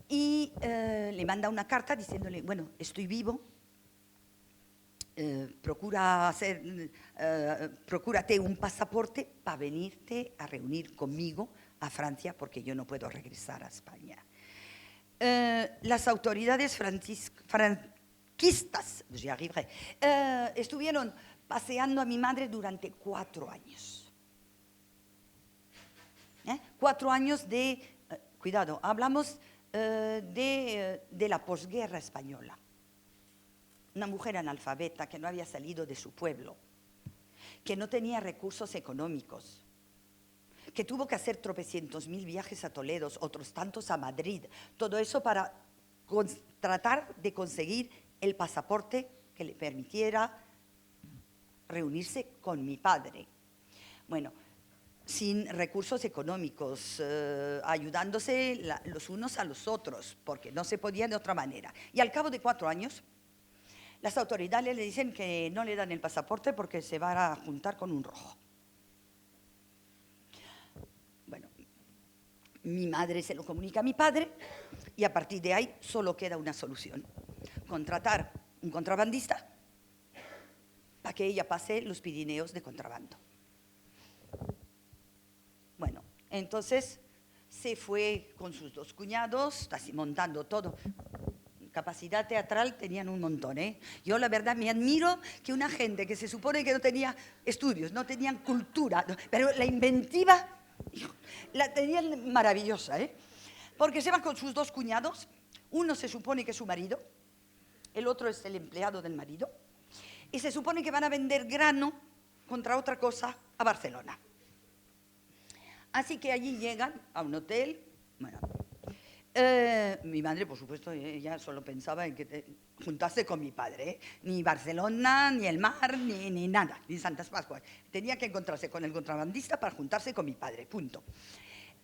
Y le manda una carta diciéndole, bueno, estoy vivo, procúrate un pasaporte para venirte a reunir conmigo a Francia porque yo no puedo regresar a España. Las autoridades franquistas estuvieron paseando a mi madre durante 4 años. 4 años de, cuidado, hablamos de la posguerra española. Una mujer analfabeta que no había salido de su pueblo, que no tenía recursos económicos, que tuvo que hacer tropecientos mil viajes a Toledo, otros tantos a Madrid, todo eso para tratar de conseguir el pasaporte que le permitiera reunirse con mi padre. Bueno, sin recursos económicos, ayudándose los unos a los otros, porque no se podía de otra manera. Y al cabo de 4 años, las autoridades le dicen que no le dan el pasaporte porque se va a juntar con un rojo. Bueno, mi madre se lo comunica a mi padre y a partir de ahí solo queda una solución. Contratar un contrabandista para que ella pase los Pirineos de contrabando. Bueno, entonces se fue con sus 2 cuñados, así montando todo. Capacidad teatral tenían un montón, ¿eh? Yo la verdad me admiro que una gente que se supone que no tenía estudios, no tenían cultura, pero la inventiva la tenían maravillosa, ¿eh? Porque se van con sus 2 cuñados, uno se supone que es su marido, el otro es el empleado del marido, y se supone que van a vender grano contra otra cosa a Barcelona. Así que allí llegan a un hotel, bueno, mi madre, por supuesto, ella solo pensaba en que juntarse con mi padre, ¿eh? Ni Barcelona, ni el mar, ni nada, ni Santas Pascuas. Tenía que encontrarse con el contrabandista para juntarse con mi padre, punto.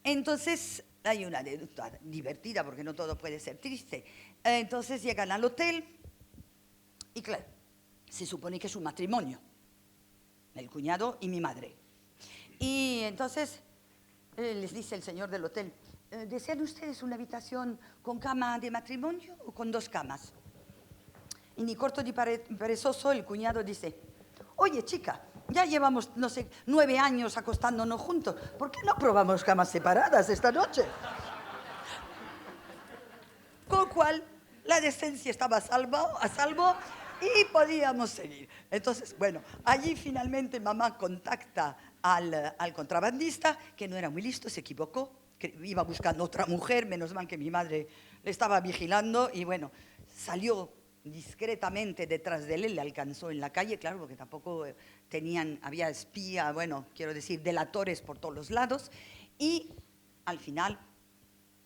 Entonces, hay una anécdota divertida, porque no todo puede ser triste. Entonces llegan al hotel y, claro, se supone que es un matrimonio, el cuñado y mi madre. Y entonces les dice el señor del hotel, ¿desean ustedes una habitación con cama de matrimonio o con 2 camas? Y ni corto ni perezoso, el cuñado dice, oye, chica, ya llevamos, no sé, 9 años acostándonos juntos, ¿por qué no probamos camas separadas esta noche? Con lo cual, la decencia estaba a salvo y podíamos seguir. Entonces, bueno, allí finalmente mamá contacta al contrabandista, que no era muy listo, se equivocó, que iba buscando otra mujer, menos mal que mi madre le estaba vigilando y bueno, salió discretamente detrás de él, le alcanzó en la calle, claro, porque tampoco había espía, bueno, quiero decir, delatores por todos los lados, y al final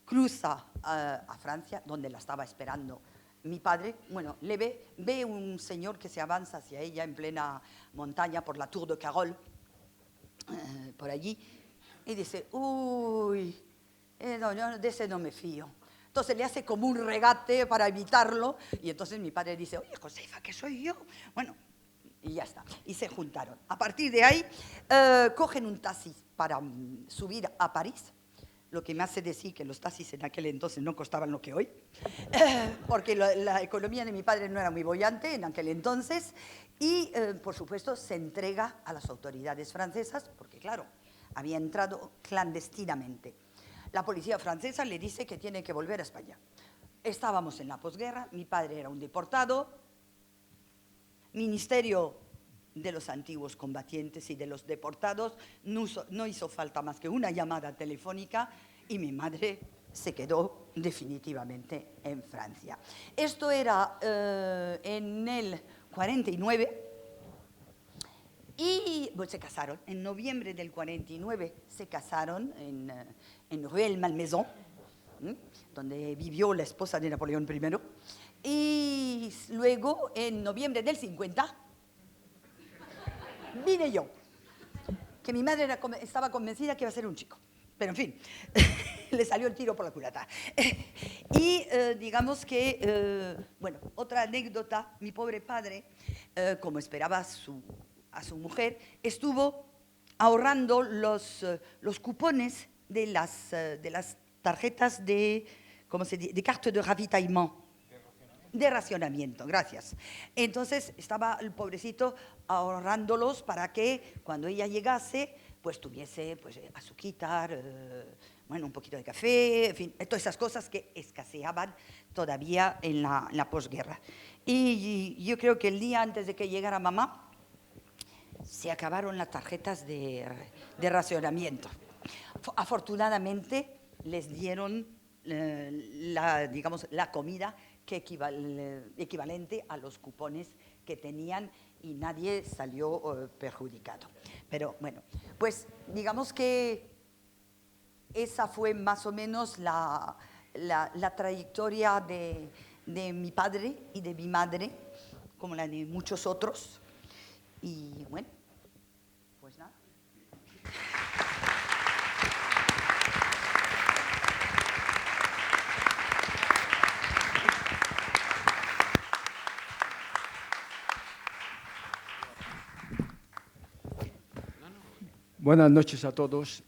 cruza a Francia, donde la estaba esperando mi padre. Bueno, le ve un señor que se avanza hacia ella en plena montaña por la Tour de Carol, por allí, y dice, uy, no, yo de ese no me fío. Entonces le hace como un regate para evitarlo, y entonces mi padre dice, oye, Josefa, que soy yo. Bueno, y ya está, y se juntaron. A partir de ahí, cogen un taxi para subir a París, lo que me hace decir que los taxis en aquel entonces no costaban lo que hoy, porque la economía de mi padre no era muy boyante en aquel entonces, y por supuesto se entrega a las autoridades francesas, porque claro, había entrado clandestinamente. La policía francesa le dice que tiene que volver a España. Estábamos en la posguerra, mi padre era un deportado, Ministerio de los antiguos combatientes y de los deportados, no hizo falta más que una llamada telefónica y mi madre se quedó definitivamente en Francia. Esto era en el 49 y pues, se casaron. En noviembre del 49 se casaron en Rueil-Malmaison, donde vivió la esposa de Napoleón I. Y luego, en noviembre del 50, vine yo, que mi madre estaba convencida que iba a ser un chico. Pero en fin, le salió el tiro por la culata. Y digamos que, bueno, otra anécdota, mi pobre padre, como esperaba a su mujer, estuvo ahorrando los cupones de las tarjetas de, ¿cómo se dice?, de carte de ravitaillement. De racionamiento, gracias. Entonces estaba el pobrecito ahorrándolos para que cuando ella llegase, pues tuviese pues, azuquitar, bueno, un poquito de café, en fin, todas esas cosas que escaseaban todavía en la posguerra. Y yo creo que el día antes de que llegara mamá, se acabaron las tarjetas de racionamiento. Afortunadamente les dieron digamos, la comida que equivalente a los cupones que tenían y nadie salió perjudicado. Pero bueno, pues digamos que esa fue más o menos la trayectoria de mi padre y de mi madre, como la de muchos otros. Y bueno, pues nada. Buenas noches a todos.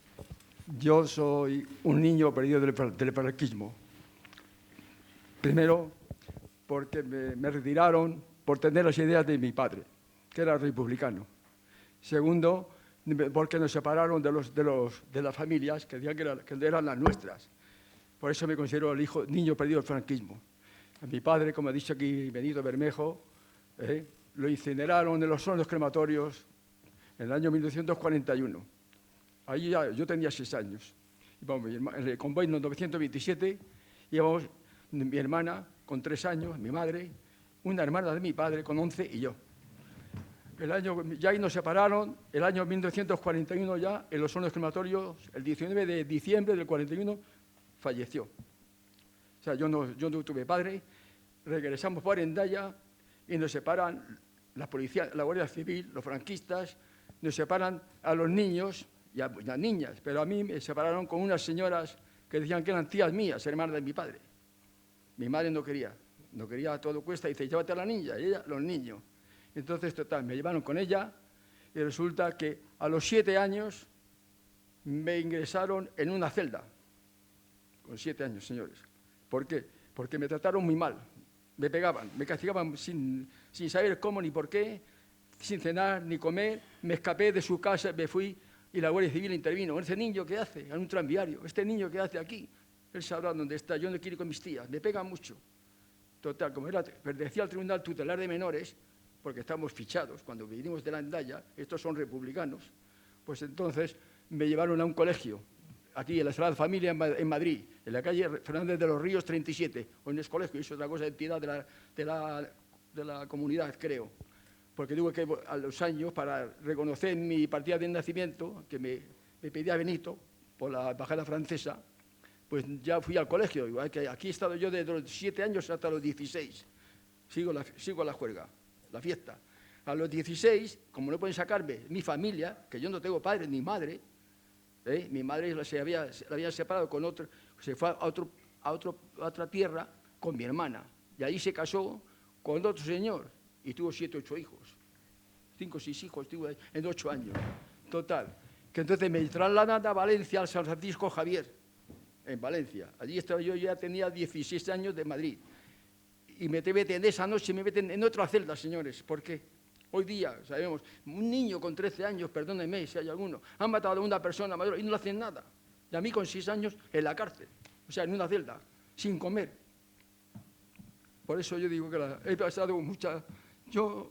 Yo soy un niño perdido del franquismo. Primero, porque me retiraron por tener las ideas de mi padre, que era republicano. Segundo, porque nos separaron de las familias que decían que eran las nuestras. Por eso me considero el niño perdido del franquismo. A mi padre, como ha dicho aquí Benito Bermejo, lo incineraron en los hornos crematorios en el año 1941. Ahí ya, yo tenía 6 años. Íbamos, en el convoy 927, íbamos mi hermana con 3 años, mi madre, una hermana de mi padre con 11 y yo. Ya ahí nos separaron, el año 1941 ya, en los hornos crematorios, el 19 de diciembre del 41, falleció. O sea, yo no tuve padre, regresamos por Hendaya y nos separan la policía, la Guardia Civil, los franquistas, nos separan a los niños y a las niñas, pero a mí me separaron con unas señoras que decían que eran tías mías, hermanas de mi padre. Mi madre no quería a todo cuesta, dice, llévate a la niña, y ella, los niños. Entonces, total, me llevaron con ella y resulta que a los 7 años me ingresaron en una celda. Con 7 años, señores. ¿Por qué? Porque me trataron muy mal. Me pegaban, me castigaban sin saber cómo ni por qué, sin cenar ni comer. Me escapé de su casa, me fui y la Guardia Civil intervino. ¿Ese niño qué hace? En un tranviario. ¿Este niño qué hace aquí? Él sabrá dónde está. Yo no quiero ir con mis tías. Me pegan mucho. Total, como pertenecía al Tribunal Tutelar de Menores, porque estamos fichados cuando vinimos de la Hendaya, estos son republicanos, pues entonces me llevaron a un colegio, aquí en la Sagrada Familia en Madrid, en la calle Fernández de los Ríos 37, o en el colegio, eso es otra cosa, entidad de la comunidad, creo. Porque digo que a los años, para reconocer mi partida de nacimiento, que me pedía Benito, por la embajada francesa, pues ya fui al colegio. Igual que aquí he estado yo desde los 7 años hasta los 16. Sigo la juerga, la fiesta. A los 16, como no pueden sacarme mi familia, que yo no tengo padre ni madre, mi madre la había separado con otro, se fue a otra tierra con mi hermana. Y ahí se casó con otro señor y tuvo 7 o 8 hijos. 5 o 6 hijos tuvo en 8 años. Total. Que entonces me trasladan a Valencia, al San Francisco Javier, en Valencia. Allí estaba yo, ya tenía 16 años de Madrid. Y me meten esa noche, me meten en otra celda, señores. ¿Por qué? Hoy día, sabemos, un niño con 13 años, perdónenme si hay alguno, han matado a una persona mayor y no le hacen nada. Y a mí con 6 años en la cárcel, o sea, en una celda, sin comer. Por eso yo digo que he pasado mucha... Yo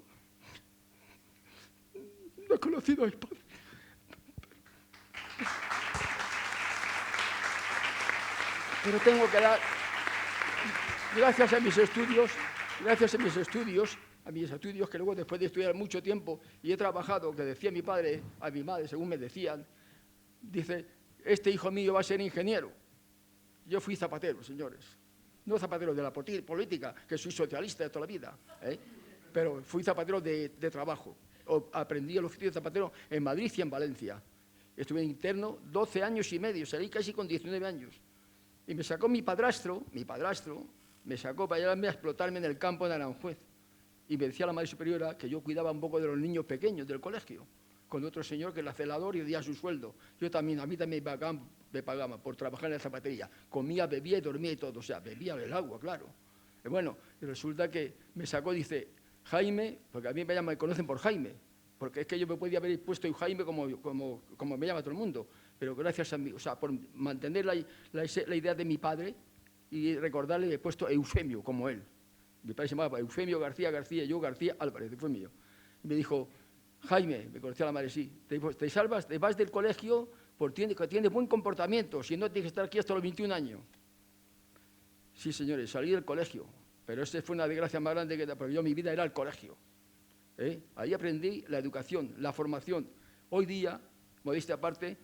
no he conocido a mi padre. Pero tengo que dar, gracias a mis estudios, que luego después de estudiar mucho tiempo y he trabajado, que decía mi padre a mi madre, según me decían, dice, este hijo mío va a ser ingeniero. Yo fui zapatero, señores. No zapatero de la política, que soy socialista de toda la vida, pero fui zapatero de trabajo. Aprendí el oficio de zapatero en Madrid y en Valencia. Estuve interno 12 años y medio, salí casi con 19 años. Y me sacó mi padrastro, me sacó para llevarme a explotarme en el campo de Aranjuez. Y me decía la madre superiora que yo cuidaba un poco de los niños pequeños del colegio, con otro señor que era celador y día su sueldo. A mí también me pagaban por trabajar en la zapatería. Comía, bebía y dormía y todo, o sea, bebía el agua, claro. Y bueno, y resulta que me sacó, dice, Jaime, porque a mí me conocen por Jaime, porque es que yo me podía haber puesto Jaime como me llama todo el mundo, pero gracias a mí, o sea, por mantener la idea de mi padre y recordarle, he puesto Eufemio como él. Mi padre se llamaba Eufemio García, y yo García Álvarez, fue mío. Y me dijo, Jaime, me conocía la madre, sí, te salvas, te vas del colegio porque tienes buen comportamiento, si no tienes que estar aquí hasta los 21 años. Sí, señores, salí del colegio, pero esa fue una desgracia más grande porque yo mi vida era el colegio. Ahí aprendí la educación, la formación. Hoy día, modestia aparte,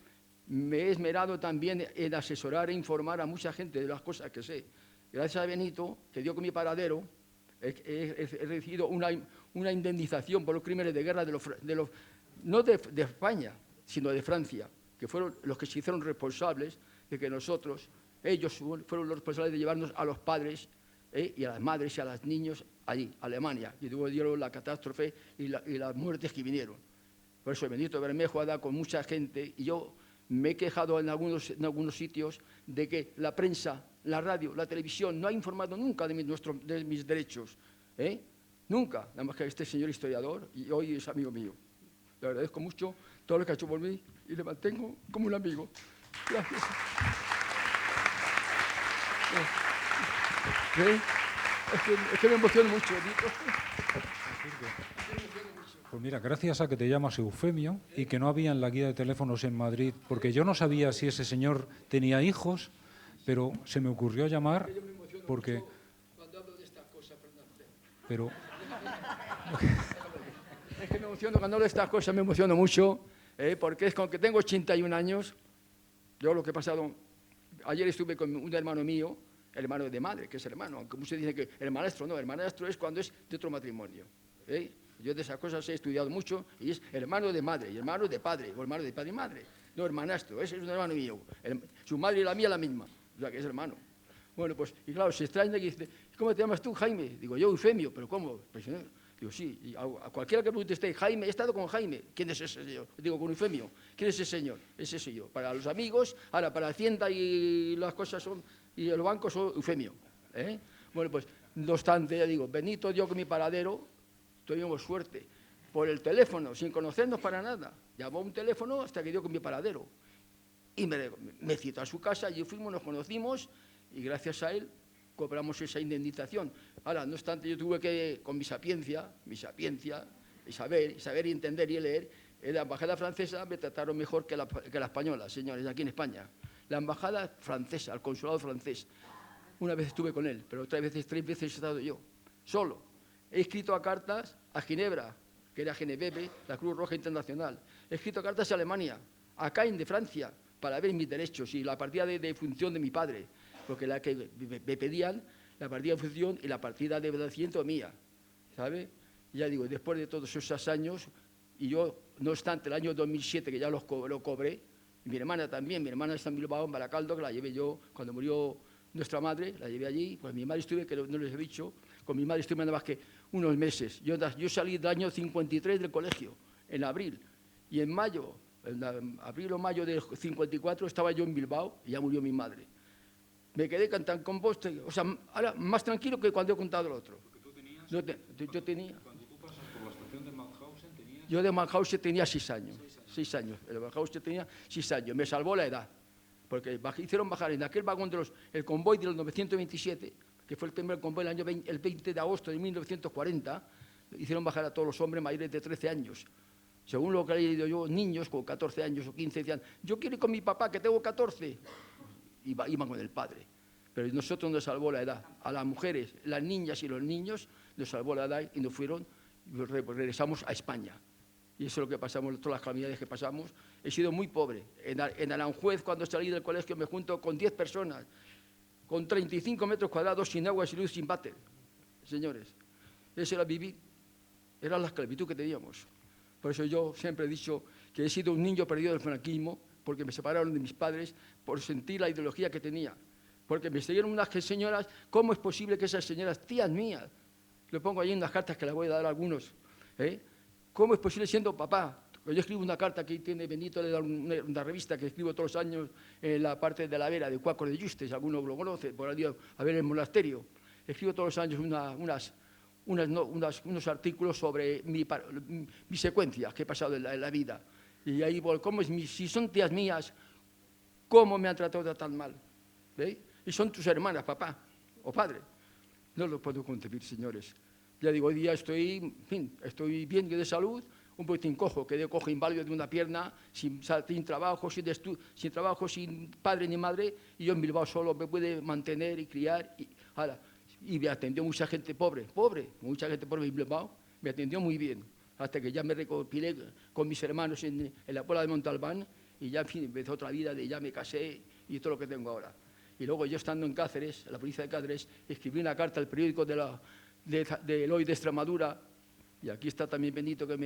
me he esmerado también en asesorar e informar a mucha gente de las cosas que sé. Gracias a Benito, que dio con mi paradero, he recibido una indemnización por los crímenes de guerra no de España, sino de Francia, que fueron los que se hicieron responsables de que ellos fueron los responsables de llevarnos a los padres y a las madres y a los niños allí, a Alemania, y luego dieron la catástrofe y las muertes que vinieron. Por eso Benito Bermejo ha dado con mucha gente, y yo me he quejado en algunos sitios de que la prensa, la radio, la televisión no ha informado nunca de mis derechos. Nunca, nada más que este señor historiador, y hoy es amigo mío. Le agradezco mucho todo lo que ha hecho por mí y le mantengo como un amigo. Gracias. Es que me emociono mucho. Pues mira, gracias a que te llamas Eufemio y que no había en la guía de teléfonos en Madrid, porque yo no sabía si ese señor tenía hijos, pero se me ocurrió llamar porque... Cuando hablo de estas cosas, pero... Es que me emociono, cuando hablo de estas cosas me emociono mucho, porque es con que tengo 81 años, yo lo que he pasado... Ayer estuve con un hermano mío, hermano de madre, que es hermano, aunque muchos dicen que hermanastro no, hermanastro es cuando es de otro matrimonio. Yo de esas cosas he estudiado mucho y es hermano de madre, y hermano de padre, o hermano de padre y madre. No, hermanastro, ese es un hermano mío. Su madre y la mía la misma, o sea que es hermano. Bueno, pues, y claro, se extraña y dice, ¿cómo te llamas tú, Jaime? Digo, yo, Eufemio, ¿pero cómo? Pues, digo, sí, y a cualquiera que pregunte usted, Jaime, he estado con Jaime. ¿Quién es ese señor? Digo, con Eufemio. ¿Quién es ese señor? Ese soy yo. Para los amigos, ahora para Hacienda y las cosas son, y el banco son Eufemio. Bueno, pues, no obstante, ya digo, Benito dio con mi paradero, tuvimos suerte, por el teléfono, sin conocernos para nada. Llamó un teléfono hasta que dio con mi paradero. Y me citó a su casa, allí fuimos, nos conocimos, y gracias a él cobramos esa indemnización. Ahora, no obstante, yo tuve que, con mi sapiencia, y saber y entender y leer, en la embajada francesa me trataron mejor que la española, señores, aquí en España. La embajada francesa, el consulado francés. Una vez estuve con él, pero 3 veces he estado yo, solo. He escrito cartas a Ginebra, que era Genevebe, la Cruz Roja Internacional. He escrito cartas a Alemania, a Caen de Francia, para ver mis derechos y la partida de función de mi padre, porque la que me pedían, la partida de función y la partida de nacimiento mía, ¿sabe? Ya digo, después de todos esos años, y yo, no obstante, el año 2007, que ya lo cobré, y mi hermana también, mi hermana está en Bilbao, en Baracaldo, que la llevé yo cuando murió nuestra madre, la llevé allí, pues mi madre estuve, que no les he dicho, con mi madre estuve nada más que unos meses. Yo salí del año 53 del colegio, en abril, y en mayo, en abril o mayo del 54, estaba yo en Bilbao y ya murió mi madre. Me quedé tan compuesto, o sea, ahora más tranquilo que cuando he contado el otro. Yo tenía... Cuando tú pasas por la estación de Mauthausen, tenías... Yo de Mauthausen tenía 6 años. 6 años. El Mauthausen tenía 6 años. Me salvó la edad. Porque hicieron bajar en aquel vagón el convoy del 927, que fue el primer convoy el 20 de agosto de 1940, hicieron bajar a todos los hombres mayores de 13 años. Según lo que he leído yo, niños con 14 años o 15 decían, yo quiero ir con mi papá, que tengo 14. Iban con el padre. Pero nosotros nos salvó la edad. A las mujeres, las niñas y los niños nos salvó la edad y nos fueron, regresamos a España. Y eso es lo que pasamos, todas las calamidades que pasamos. He sido muy pobre. En Aranjuez, cuando salí del colegio, me junto con 10 personas, con 35 metros cuadrados, sin agua, sin luz, sin váter. Señores, eso era vivir. Era la esclavitud que teníamos. Por eso yo siempre he dicho que he sido un niño perdido del franquismo, porque me separaron de mis padres por sentir la ideología que tenía. Porque me siguieron unas señoras, ¿cómo es posible que esas señoras, tías mías, lo pongo ahí en las cartas que les voy a dar a algunos, ¿cómo es posible siendo papá? Yo escribo una carta que tiene Benito, una revista que escribo todos los años en la parte de la Vera, de Cuaco de Justes, alguno lo conoce, por ahí a ver el monasterio. Escribo todos los años unos artículos sobre mi secuencia que he pasado en la vida. Y ahí, ¿cómo es si son tías mías, cómo me han tratado tan mal? ¿Veis? Y son tus hermanas, papá o padre. No lo puedo concebir, señores. Ya digo, hoy día estoy bien de salud, un poquitín cojo, quedé cojo inválido de una pierna, sin trabajo, sin trabajo, sin padre ni madre, y yo en Bilbao solo me pude mantener y criar. Y me atendió mucha gente mucha gente pobre en Bilbao, me atendió muy bien, hasta que ya me recopilé con mis hermanos en la Puebla de Montalbán, y ya, en fin, empezó otra vida, ya me casé y todo lo que tengo ahora. Y luego yo estando en Cáceres, en la provincia de Cáceres, escribí una carta al periódico del Hoy de Extremadura, y aquí está también Benito, que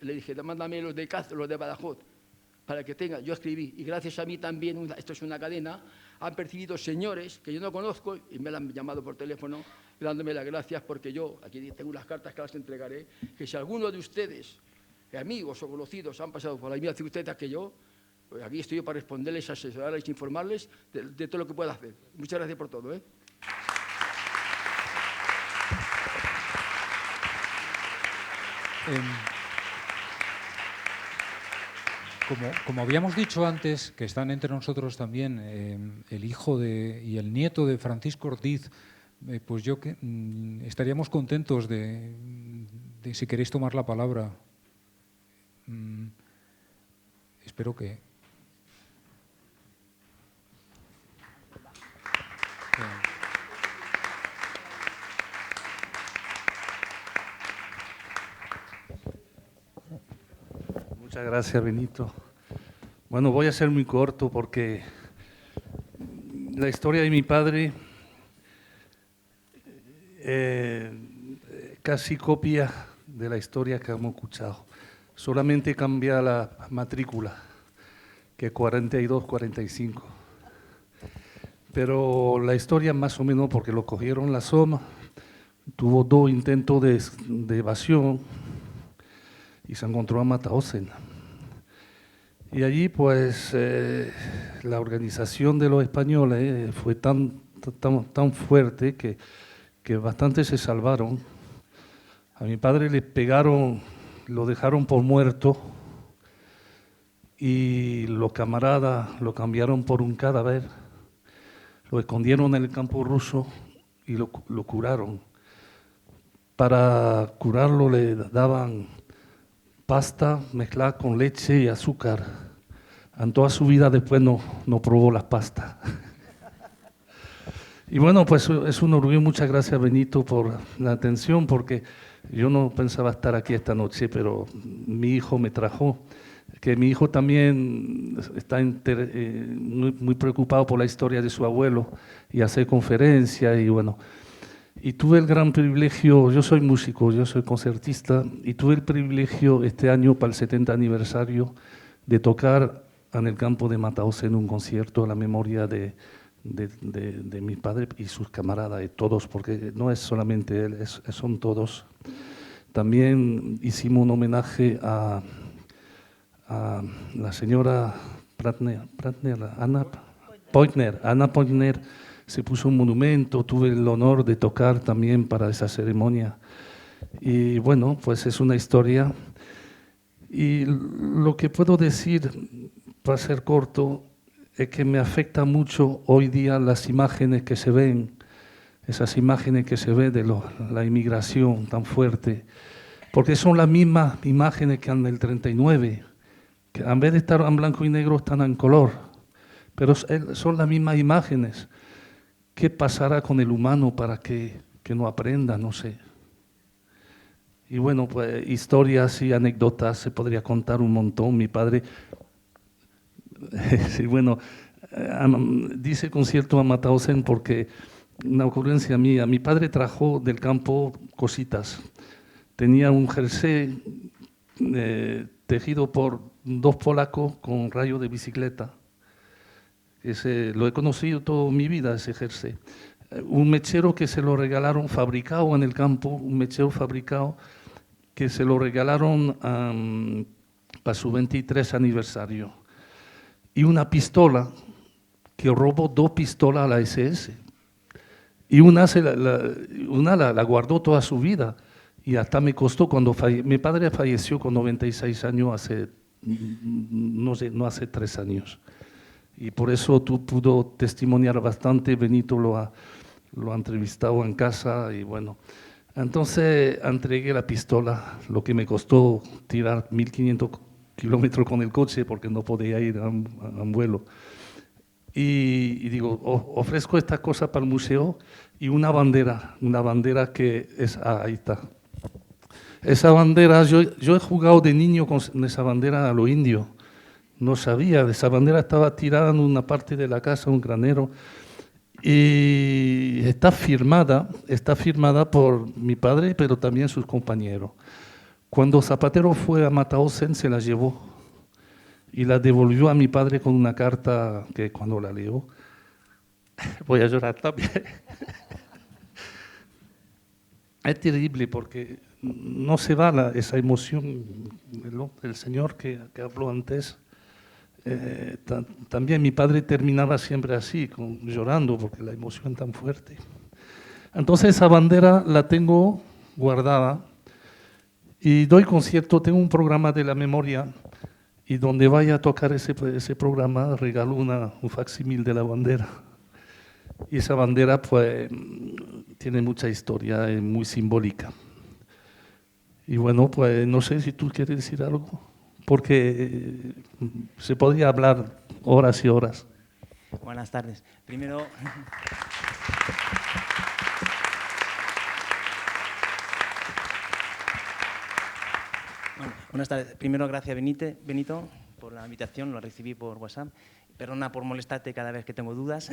le dije, mándame los de Cáceres, los de Badajoz, para que tengan. Yo escribí, y gracias a mí también, esto es una cadena, han percibido señores que yo no conozco, y me la han llamado por teléfono, dándome las gracias, porque yo, aquí tengo unas cartas que las entregaré, que si alguno de ustedes, amigos o conocidos, han pasado por la misma circunstancia que yo, pues aquí estoy yo para responderles, asesorarles, informarles de todo lo que pueda hacer. Muchas gracias por todo. Como habíamos dicho antes, que están entre nosotros también el hijo y el nieto de Francisco Ortiz, pues yo estaríamos contentos de si queréis tomar la palabra. Espero que... Muchas gracias, Benito. Bueno, voy a ser muy corto porque la historia de mi padre casi copia de la historia que hemos escuchado. Solamente cambia la matrícula, que es 42-45. Pero la historia más o menos, porque lo cogieron la Soma, tuvo 2 intentos de evasión y se encontró a Mauthausen. Y allí, pues, la organización de los españoles fue tan fuerte que bastantes se salvaron. A mi padre le pegaron, lo dejaron por muerto y los camaradas lo cambiaron por un cadáver, lo escondieron en el campo ruso y lo curaron. Para curarlo le daban pasta mezclada con leche y azúcar. En toda su vida después no probó las pastas. Y bueno, pues es un orgullo. Muchas gracias, Benito, por la atención, porque yo no pensaba estar aquí esta noche, pero mi hijo me trajo, que mi hijo también está muy preocupado por la historia de su abuelo y hace conferencias y bueno. Y tuve el gran privilegio, yo soy músico, yo soy concertista, y tuve el privilegio este año para el 70 aniversario de tocar en el campo de Mataosen en un concierto a la memoria de mi padre y sus camaradas, de todos, porque no es solamente él, son todos. También hicimos un homenaje a la señora Anna Pointner, se puso un monumento, tuve el honor de tocar también para esa ceremonia. Y bueno, pues es una historia. Y lo que puedo decir, para ser corto, es que me afecta mucho hoy día las imágenes que se ven, esas imágenes que se ven de la inmigración tan fuerte, porque son las mismas imágenes que en el 39, que en vez de estar en blanco y negro están en color, pero son las mismas imágenes. ¿Qué pasará con el humano para que no aprenda? No sé. Y bueno, pues historias y anécdotas se podría contar un montón. Mi padre, sí, bueno, dice concierto a Mataosen porque una ocurrencia mía. Mi padre trajo del campo cositas. Tenía un jersey tejido por 2 polacos con rayo de bicicleta. Lo he conocido toda mi vida, ese jersey. Un mechero que se lo regalaron fabricado en el campo, un mechero fabricado que se lo regalaron para su 23 aniversario. Y una pistola, que robó 2 pistolas a la SS. Y una la guardó toda su vida. Y hasta me costó cuando mi padre falleció con 96 años, no hace 3 años. Y por eso tú pudo testimoniar bastante, Benito lo ha entrevistado en casa y bueno. Entonces entregué la pistola, lo que me costó tirar 1500 kilómetros con el coche porque no podía ir a un vuelo. Y digo, ofrezco esta cosa para el museo y una bandera que es, ahí está. Esa bandera, yo he jugado de niño con esa bandera a lo indio. No sabía, esa bandera estaba tirada en una parte de la casa, un granero, y está firmada por mi padre, pero también sus compañeros. Cuando Zapatero fue a Mataosen, se la llevó y la devolvió a mi padre con una carta que cuando la leo, voy a llorar también. Es terrible porque no se va esa emoción del señor que habló antes. También mi padre terminaba siempre así, llorando porque la emoción es tan fuerte. Entonces esa bandera la tengo guardada y doy concierto, tengo un programa de la memoria y donde vaya a tocar ese programa regalo un facsímil de la bandera. Y esa bandera pues tiene mucha historia, es muy simbólica. Y bueno, pues no sé si tú quieres decir algo, porque se podría hablar horas y horas. Buenas tardes. Primero, buenas tardes. Primero, gracias Benito por la invitación, lo recibí por WhatsApp. Perdona por molestarte cada vez que tengo dudas.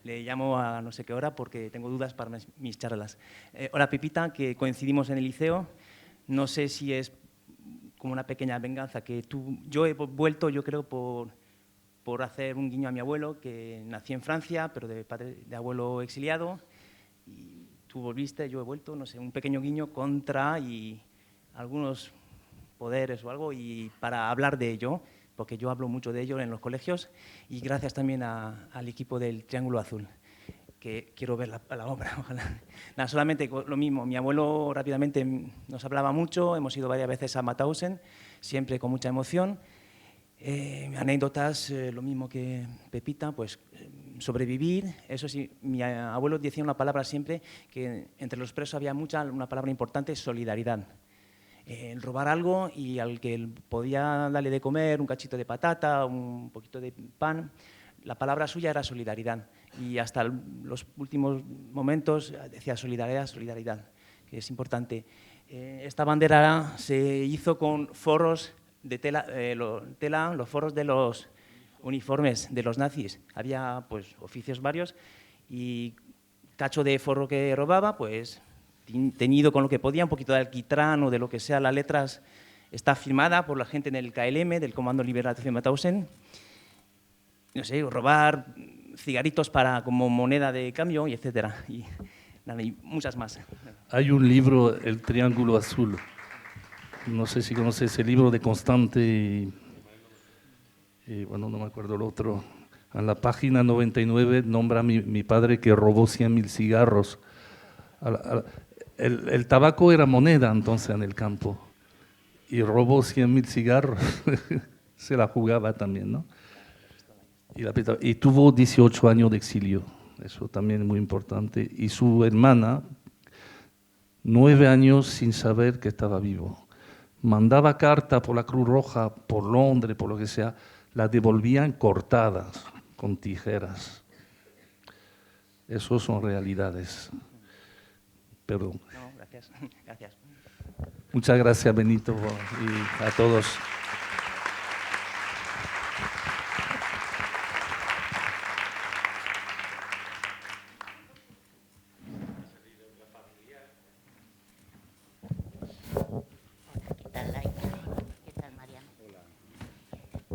Le llamo a no sé qué hora porque tengo dudas para mis charlas. Hola Pepita, que coincidimos en el liceo. No sé si es como una pequeña venganza que yo he vuelto, yo creo, por hacer un guiño a mi abuelo, que nació en Francia, pero de abuelo exiliado. Y tú volviste, yo he vuelto, no sé, un pequeño guiño contra y algunos poderes o algo, y para hablar de ello, porque yo hablo mucho de ello en los colegios, y gracias también al equipo del Triángulo Azul, que quiero ver la obra, ojalá. Nada, solamente lo mismo, mi abuelo rápidamente nos hablaba mucho, hemos ido varias veces a Mauthausen, siempre con mucha emoción. Anécdotas, lo mismo que Pepita, pues sobrevivir. Eso sí, mi abuelo decía una palabra siempre, que entre los presos había una palabra importante, solidaridad. El robar algo y al que podía darle de comer un cachito de patata, un poquito de pan, la palabra suya era solidaridad. Y hasta los últimos momentos decía solidaridad, solidaridad, que es importante. Esta bandera se hizo con forros de tela, los forros de los uniformes de los nazis. Había pues oficios varios y cacho de forro que robaba, pues teñido con lo que podía, un poquito de alquitrán o de lo que sea, las letras, está firmada por la gente en el KLM, del Comando Liberación de Mauthausen. No sé, robar cigaritos como moneda de cambio, y etcétera. Y muchas más. Hay un libro, El Triángulo Azul. No sé si conoces ese libro de Constante y bueno, no me acuerdo el otro. En la página 99 nombra mi padre que robó 100.000 cigarros. El tabaco era moneda entonces en el campo y robó 100.000 cigarros. Se la jugaba también, ¿no? Y tuvo 18 años de exilio, eso también es muy importante. Y su hermana, 9 años sin saber que estaba vivo. Mandaba carta por la Cruz Roja, por Londres, por lo que sea, la devolvían cortadas con tijeras. Eso son realidades. Perdón. No, gracias. Gracias. Muchas gracias, Benito, y a todos.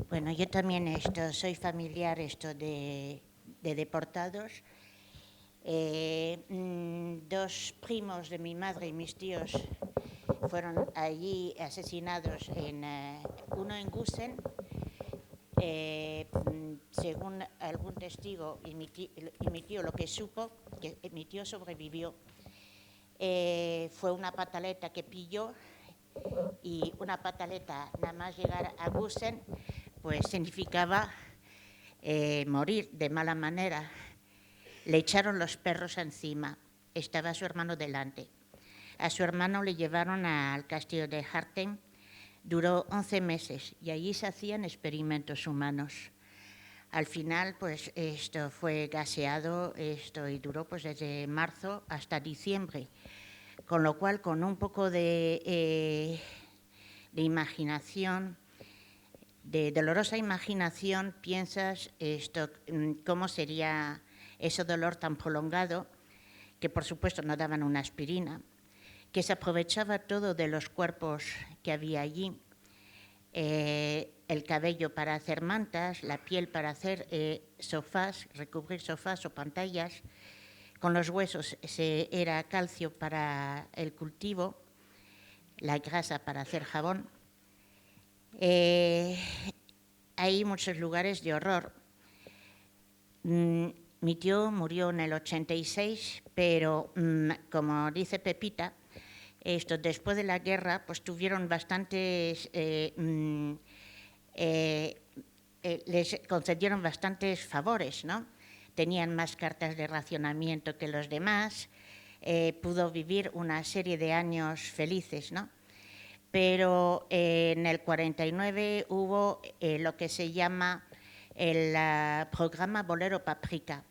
Bueno, yo también soy familiar de deportados. Dos primos de mi madre y mis tíos fueron allí asesinados, uno en Gusen, según algún testigo y mi tío lo que supo, que mi tío sobrevivió, fue una pataleta que pilló, y una pataleta nada más llegar a Gusen pues significaba morir de mala manera. Le echaron los perros encima, estaba su hermano delante. A su hermano le llevaron al castillo de Hartem, duró 11 meses y allí se hacían experimentos humanos. Al final, pues esto fue gaseado y duró pues desde marzo hasta diciembre, con lo cual con un poco de imaginación, de dolorosa imaginación, piensas cómo sería ese dolor tan prolongado, que por supuesto no daban una aspirina, que se aprovechaba todo de los cuerpos que había allí, el cabello para hacer mantas, la piel para hacer sofás, recubrir sofás o pantallas, con los huesos era calcio para el cultivo, la grasa para hacer jabón. Hay muchos lugares de horror. Mi tío murió en el 86, pero como dice Pepita, después de la guerra pues tuvieron bastantes, les concedieron bastantes favores, ¿no? Tenían más cartas de racionamiento que los demás, pudo vivir una serie de años felices, ¿no? Pero en el 49 hubo lo que se llama el programa Bolero Paprika.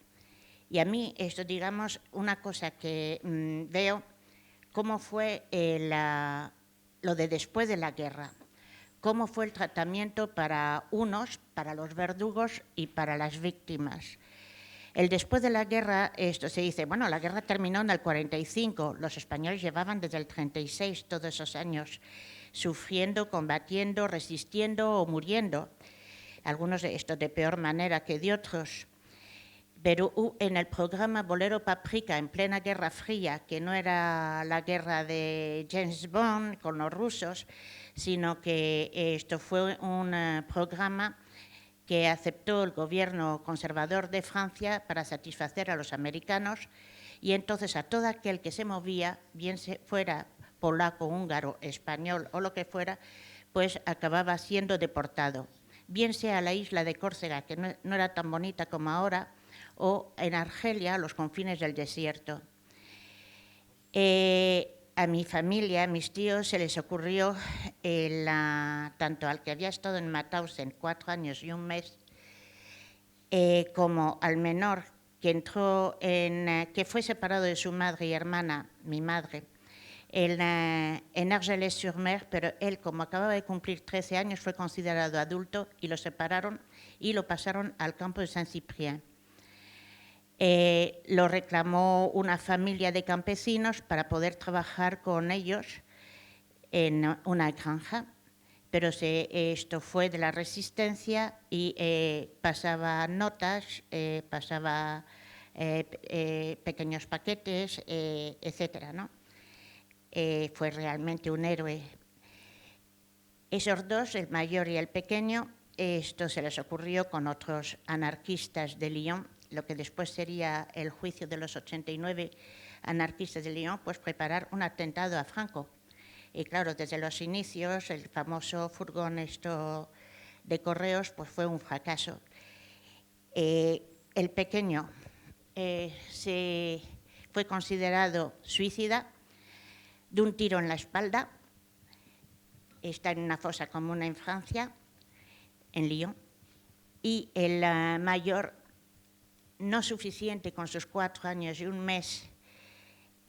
Y a mí digamos, una cosa que veo, cómo fue lo de después de la guerra, cómo fue el tratamiento para unos, para los verdugos y para las víctimas. El después de la guerra, se dice, bueno, la guerra terminó en el 45, los españoles llevaban desde el 36 todos esos años sufriendo, combatiendo, resistiendo o muriendo, algunos de peor manera que de otros. Pero en el programa Bolero Paprika, en plena Guerra Fría, que no era la guerra de James Bond con los rusos, sino que esto fue un programa que aceptó el gobierno conservador de Francia para satisfacer a los americanos, y entonces a todo aquel que se movía, bien fuera polaco, húngaro, español o lo que fuera, pues acababa siendo deportado, bien sea a la isla de Córcega, que no era tan bonita como ahora, o en Argelia, a los confines del desierto. A mi familia, a mis tíos, se les ocurrió, tanto al que había estado en Mauthausen 4 años y 1 mes, como al menor que entró que fue separado de su madre y hermana, mi madre, en Argelès-sur-Mer, pero él, como acababa de cumplir 13 años, fue considerado adulto y lo separaron y lo pasaron al campo de Saint-Cyprien. Lo reclamó una familia de campesinos para poder trabajar con ellos en una granja, pero esto fue de la resistencia y pasaba notas, pasaba pequeños paquetes, etcétera, ¿no? Fue realmente un héroe. Esos dos, el mayor y el pequeño, esto se les ocurrió con otros anarquistas de Lyon, lo que después sería el juicio de los 89 anarquistas de Lyon, pues preparar un atentado a Franco. Y claro, desde los inicios, el famoso furgón de correos pues fue un fracaso. El pequeño fue considerado suicida de un tiro en la espalda. Está en una fosa común en Francia, en Lyon. Y el mayor, no suficiente con sus 4 años y un mes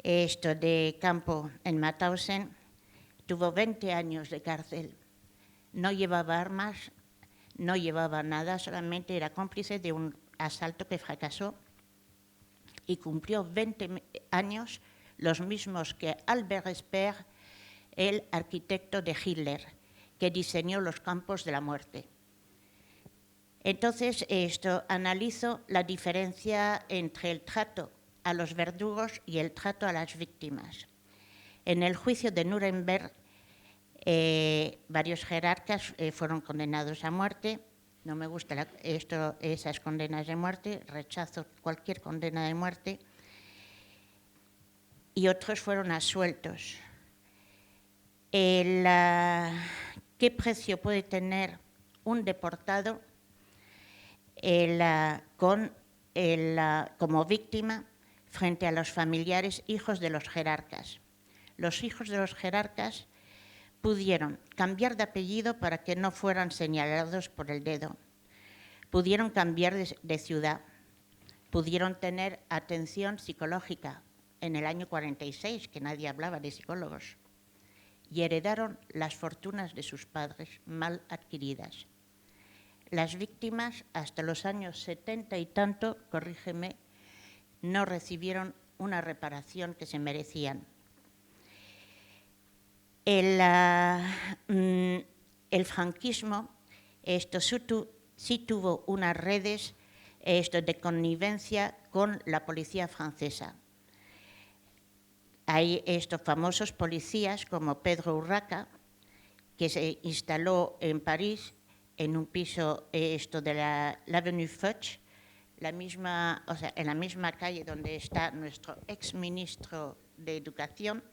de campo en Mauthausen, tuvo 20 años de cárcel. No llevaba armas, no llevaba nada, solamente era cómplice de un asalto que fracasó y cumplió 20 años, los mismos que Albert Speer, el arquitecto de Hitler, que diseñó los campos de la muerte. Entonces, analizo la diferencia entre el trato a los verdugos y el trato a las víctimas. En el juicio de Nuremberg, varios jerarcas fueron condenados a muerte. No me gustan esas condenas de muerte, rechazo cualquier condena de muerte. Y otros fueron absueltos. ¿Qué precio puede tener un deportado como víctima frente a los familiares hijos de los jerarcas? Los hijos de los jerarcas pudieron cambiar de apellido para que no fueran señalados por el dedo, pudieron cambiar de ciudad, pudieron tener atención psicológica en el año 46, que nadie hablaba de psicólogos, y heredaron las fortunas de sus padres mal adquiridas. Las víctimas, hasta los años 70 y tanto, corrígeme, no recibieron una reparación que se merecían. El franquismo sí tuvo unas redes de connivencia con la policía francesa. Hay estos famosos policías como Pedro Urraca, que se instaló en París en un piso de la Avenue Foch, en la misma calle donde está nuestro exministro de Educación,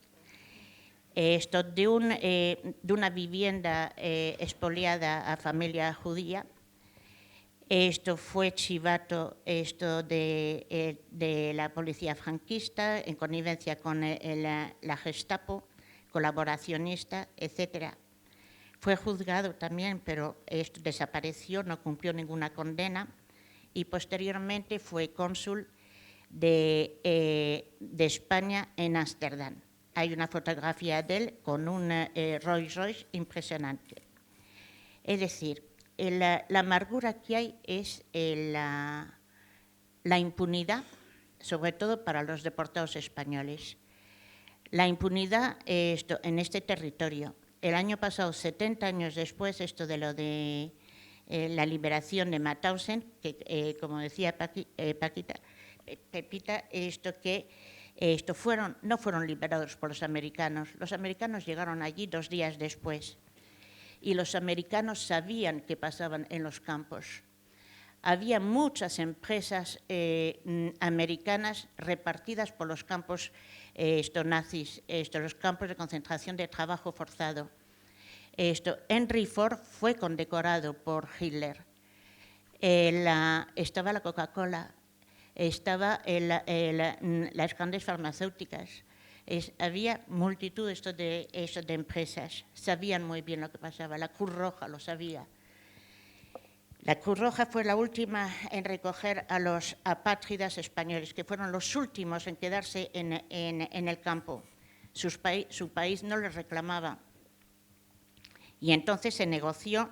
de una vivienda expoliada a familia judía. Esto fue chivato de la policía franquista, en connivencia con la Gestapo, colaboracionista, etc. Fue juzgado también, pero esto desapareció, no cumplió ninguna condena y posteriormente fue cónsul de España en Ámsterdam. Hay una fotografía de él con un Rolls Royce impresionante. Es decir, la amargura que hay es la impunidad, sobre todo para los deportados españoles. La impunidad en este territorio. El año pasado, 70 años después, de la liberación de Mauthausen, que como decía Pepita, no fueron liberados por los americanos. Los americanos llegaron allí 2 días después y los americanos sabían qué pasaban en los campos. Había muchas empresas americanas repartidas por los campos nazis, los campos de concentración de trabajo forzado. Henry Ford fue condecorado por Hitler. Estaba la Coca-Cola, estaba las grandes farmacéuticas. Había multitud de empresas, sabían muy bien lo que pasaba. La Cruz Roja lo sabía. La Cruz Roja fue la última en recoger a los apátridas españoles, que fueron los últimos en quedarse en el campo. su país no les reclamaba. Y entonces se negoció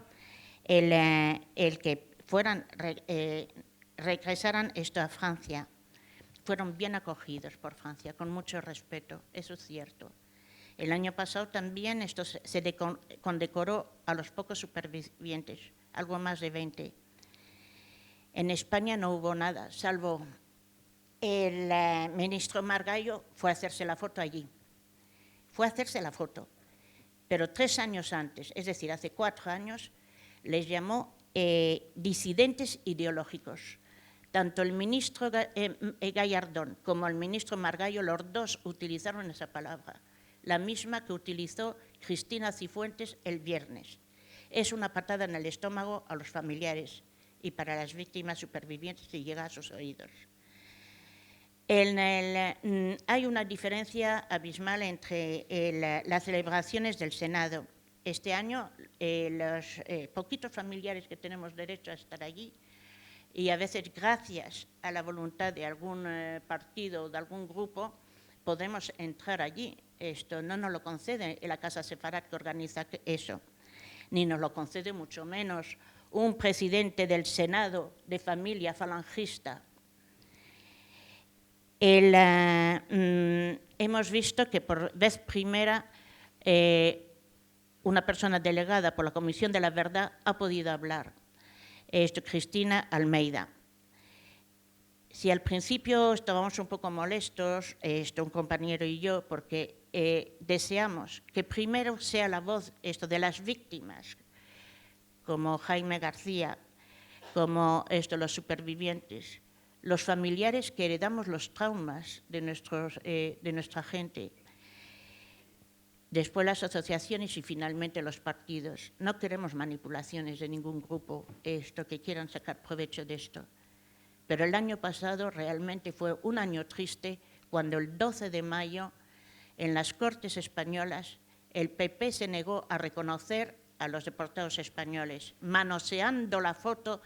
el que regresaran esto a Francia. Fueron bien acogidos por Francia, con mucho respeto, eso es cierto. El año pasado también esto se condecoró a los pocos supervivientes, algo más de 20. En España no hubo nada, salvo el ministro Margallo fue a hacerse la foto allí. Fue a hacerse la foto, pero 3 años antes, es decir, hace 4 años, les llamó disidentes ideológicos. Tanto el ministro Gallardón como el ministro Margallo, los dos utilizaron esa palabra, la misma que utilizó Cristina Cifuentes el viernes. Es una patada en el estómago a los familiares y para las víctimas supervivientes si llega a sus oídos. Hay una diferencia abismal entre las celebraciones del Senado. Este año los poquitos familiares que tenemos derecho a estar allí, y a veces gracias a la voluntad de algún partido o de algún grupo, podemos entrar allí. Esto no nos lo concede la Casa Sefarat que organiza eso, ni nos lo concede mucho menos un presidente del Senado de familia falangista. Hemos visto que por vez primera una persona delegada por la Comisión de la Verdad ha podido hablar. Cristina Almeida. Si al principio estábamos un poco molestos, un compañero y yo, porque deseamos que primero sea la voz de las víctimas, como Jaime García, como los supervivientes, los familiares que heredamos los traumas de nuestra gente, después las asociaciones y finalmente los partidos. No queremos manipulaciones de ningún grupo que quieran sacar provecho de esto. Pero el año pasado realmente fue un año triste cuando el 12 de mayo en las Cortes españolas el PP se negó a reconocer a los deportados españoles, manoseando la foto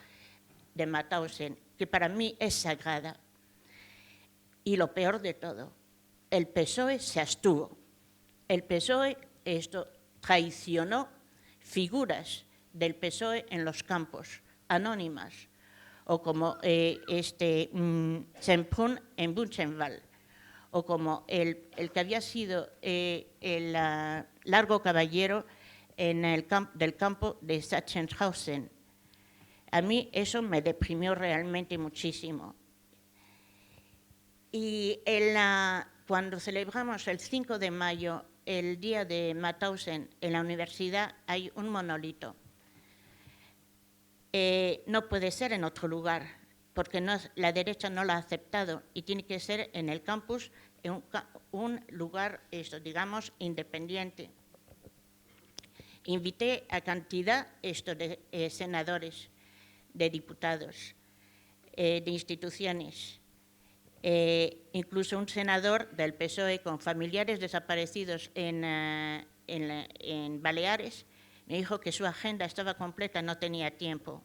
de Mauthausen, que para mí es sagrada. Y lo peor de todo, el PSOE se abstuvo. El PSOE traicionó figuras del PSOE en los campos, anónimas, o como Semprún en Buchenwald, o como el que había sido el Largo Caballero del campo de Sachsenhausen. A mí eso me deprimió realmente muchísimo. Y cuando celebramos el 5 de mayo, el día de Mauthausen, en la universidad hay un monolito. No puede ser en otro lugar, porque la derecha no lo ha aceptado y tiene que ser en el campus, en un lugar, digamos, independiente. Invité a cantidad de senadores, de diputados, de instituciones, incluso un senador del PSOE con familiares desaparecidos en Baleares, me dijo que su agenda estaba completa, no tenía tiempo.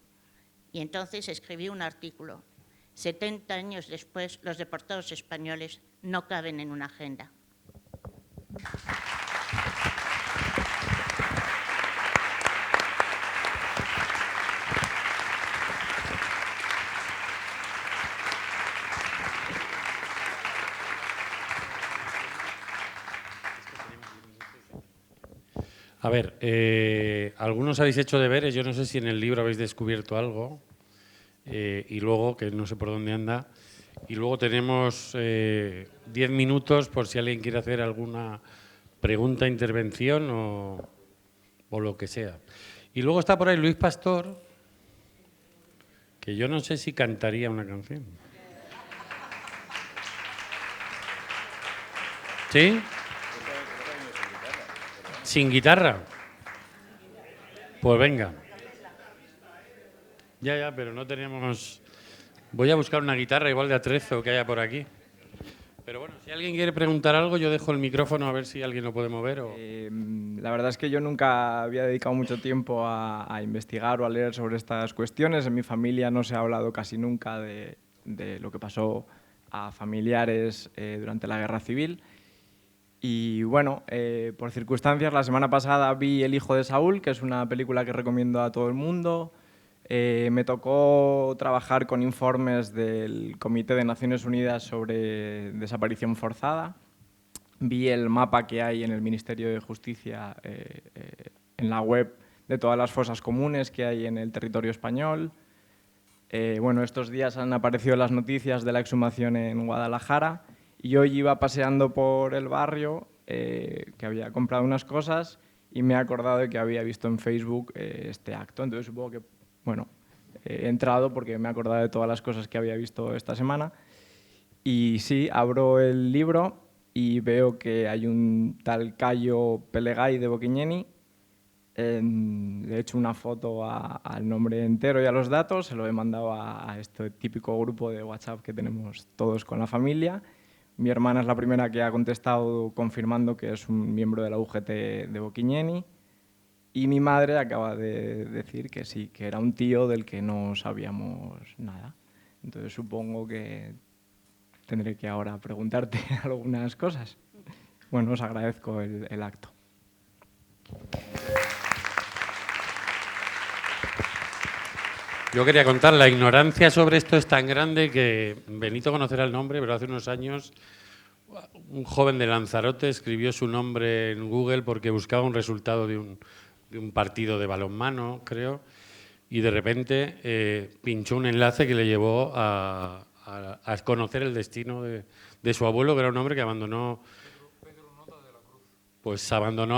Y entonces escribí un artículo. 70 años después, los deportados españoles no caben en una agenda. A ver, algunos habéis hecho deberes, yo no sé si en el libro habéis descubierto algo, y luego, que no sé por dónde anda, y luego tenemos 10 minutos por si alguien quiere hacer alguna pregunta, intervención o lo que sea. Y luego está por ahí Luis Pastor, que yo no sé si cantaría una canción. ¿Sí? ¿Sin guitarra? Pues venga. Ya, pero no tenemos... Voy a buscar una guitarra igual de atrezo que haya por aquí. Pero bueno, si alguien quiere preguntar algo, yo dejo el micrófono a ver si alguien lo puede mover. O... La verdad es que yo nunca había dedicado mucho tiempo a investigar o a leer sobre estas cuestiones. En mi familia no se ha hablado casi nunca de lo que pasó a familiares durante la Guerra Civil. Y bueno, por circunstancias, la semana pasada vi El hijo de Saúl, que es una película que recomiendo a todo el mundo. Me tocó trabajar con informes del Comité de Naciones Unidas sobre desaparición forzada. Vi el mapa que hay en el Ministerio de Justicia en la web de todas las fosas comunes que hay en el territorio español. Bueno, estos días han aparecido las noticias de la exhumación en Guadalajara y hoy iba paseando por el barrio, que había comprado unas cosas y me he acordado de que había visto en Facebook este acto. Entonces supongo que, bueno, he entrado porque me he acordado de todas las cosas que había visto esta semana. Y sí, abro el libro y veo que hay un tal Cayo Pelegay de Bocchigneni. Le he hecho una foto al nombre entero y a los datos, se lo he mandado a este típico grupo de WhatsApp que tenemos todos con la familia. Mi hermana es la primera que ha contestado confirmando que es un miembro de la UGT de Bocchigneni. Y mi madre acaba de decir que sí, que era un tío del que no sabíamos nada. Entonces supongo que tendré que ahora preguntarte algunas cosas. Bueno, os agradezco el acto. Yo quería contar, la ignorancia sobre esto es tan grande que Benito conocerá el nombre, pero hace unos años un joven de Lanzarote escribió su nombre en Google porque buscaba un resultado de un partido de balonmano, creo, y de repente pinchó un enlace que le llevó a conocer el destino de su abuelo, que era un hombre que abandonó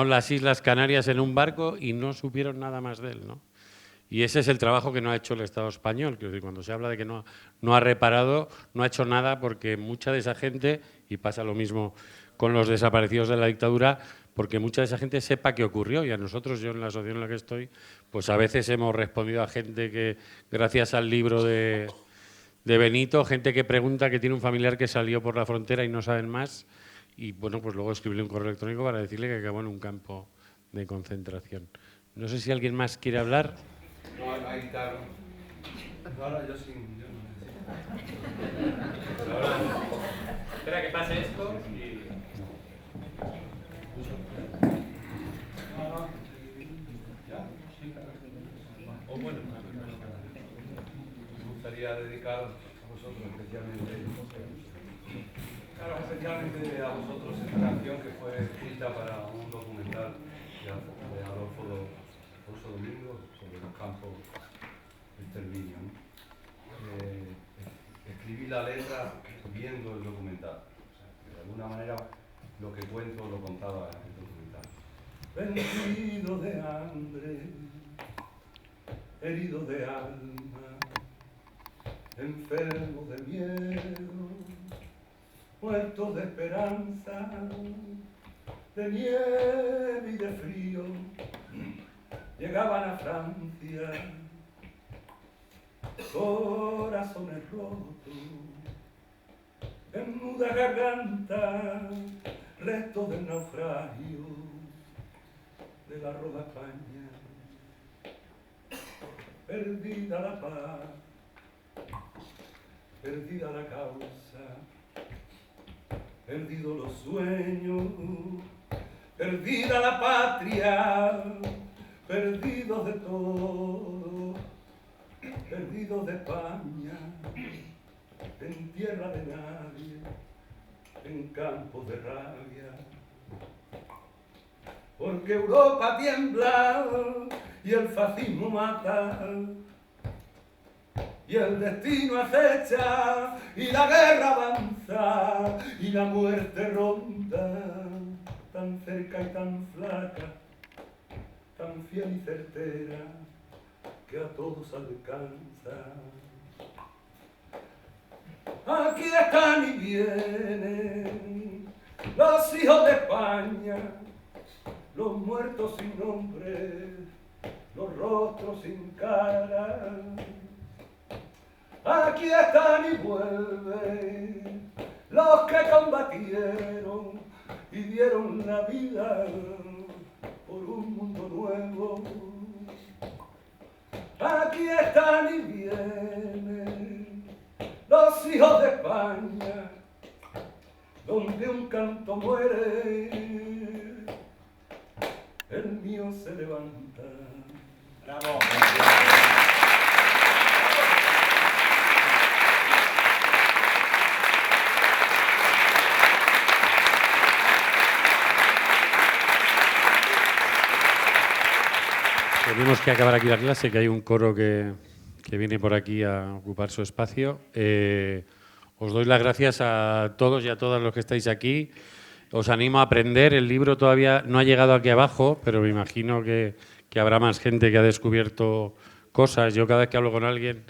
las Islas Canarias en un barco y no supieron nada más de él, ¿no? Y ese es el trabajo que no ha hecho el Estado español. Quiero decir, cuando se habla de que no ha reparado, no ha hecho nada porque mucha de esa gente, y pasa lo mismo con los desaparecidos de la dictadura, porque mucha de esa gente sepa qué ocurrió. Y a nosotros, yo en la asociación en la que estoy, pues a veces hemos respondido a gente que, gracias al libro de Benito, gente que pregunta que tiene un familiar que salió por la frontera y no saben más, y bueno, pues luego escribirle un correo electrónico para decirle que acabó en un campo de concentración. No sé si alguien más quiere hablar. No, ahí está. Ahora yo sí. Ahora, espera que pase esto y... O bueno, me gustaría dedicar a vosotros especialmente a vosotros esta canción que fue escrita para un documental de Adolfo Domingo sobre los campos de exterminio, ¿no? Escribí la letra viendo el documental. O sea, que de alguna manera lo que cuento lo contaba el documental. Vencido de hambre, herido de alma, enfermo de miedo, muerto de esperanza, de nieve y de frío, llegaban a Francia corazones rotos, en muda garganta, restos del naufragio de la roda España, perdida la paz, perdida la causa, perdidos los sueños, perdida la patria, perdidos de todo, perdidos de España, en tierra de nadie, en campos de rabia. Porque Europa tiembla y el fascismo mata, y el destino acecha, y la guerra avanza, y la muerte ronda, tan cerca y tan flaca, tan fiel y certera, que a todos alcanza. Aquí están y vienen los hijos de España, los muertos sin nombre, los rostros sin cara. Aquí están y vuelven los que combatieron y dieron la vida por un mundo nuevo. Aquí están y vienen los hijos de España, donde un canto muere, el mío se levanta. ¡Bravo! Tenemos que acabar aquí la clase, que hay un coro que viene por aquí a ocupar su espacio. Os doy las gracias a todos y a todas los que estáis aquí. Os animo a aprender. El libro todavía no ha llegado aquí abajo, pero me imagino que habrá más gente que ha descubierto cosas. Yo cada vez que hablo con alguien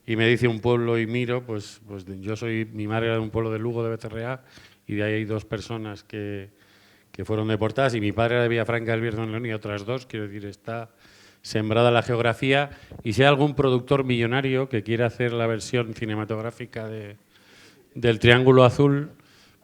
y me dice un pueblo y miro, pues yo mi madre era de un pueblo de Lugo, de Becerrea, y de ahí hay 2 personas que fueron deportadas, y mi padre era de Villafranca del Bierzo en León y otras 2, quiero decir, está sembrada la geografía. Y si hay algún productor millonario que quiera hacer la versión cinematográfica del Triángulo Azul,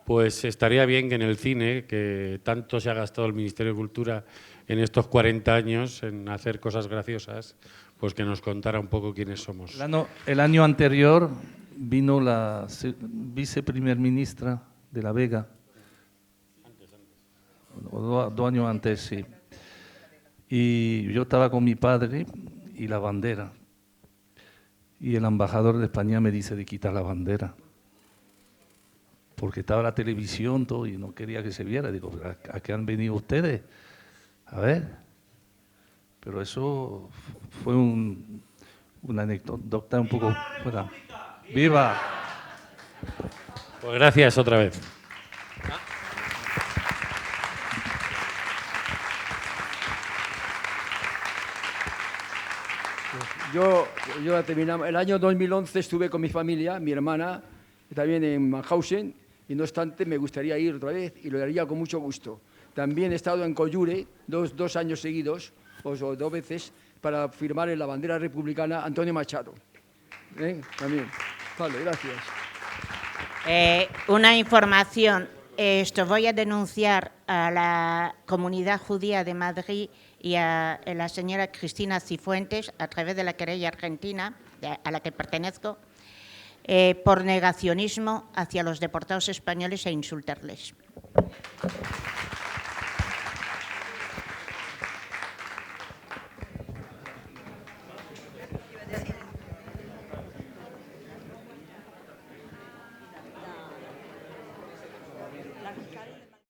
pues estaría bien que en el cine, que tanto se ha gastado el Ministerio de Cultura en estos 40 años en hacer cosas graciosas, pues que nos contara un poco quiénes somos. El año anterior vino la viceprimer ministra de La Vega, o 2 años antes, sí. Y yo estaba con mi padre y la bandera. Y el embajador de España me dice de quitar la bandera, porque estaba la televisión todo y no quería que se viera. Digo, ¿a qué han venido ustedes? A ver. Pero eso fue una anécdota un poco fuera. ¡Viva! Pues gracias otra vez. Yo ya terminamos. El año 2011 estuve con mi familia, mi hermana, también en Mannhausen, y no obstante me gustaría ir otra vez y lo haría con mucho gusto. También he estado en Coyure 2 años seguidos, o 2 veces, para firmar en la bandera republicana Antonio Machado. También. Vale, gracias. Una información. Voy a denunciar a la comunidad judía de Madrid y a la señora Cristina Cifuentes, a través de la querella argentina, a la que pertenezco, por negacionismo hacia los deportados españoles e insultarles. La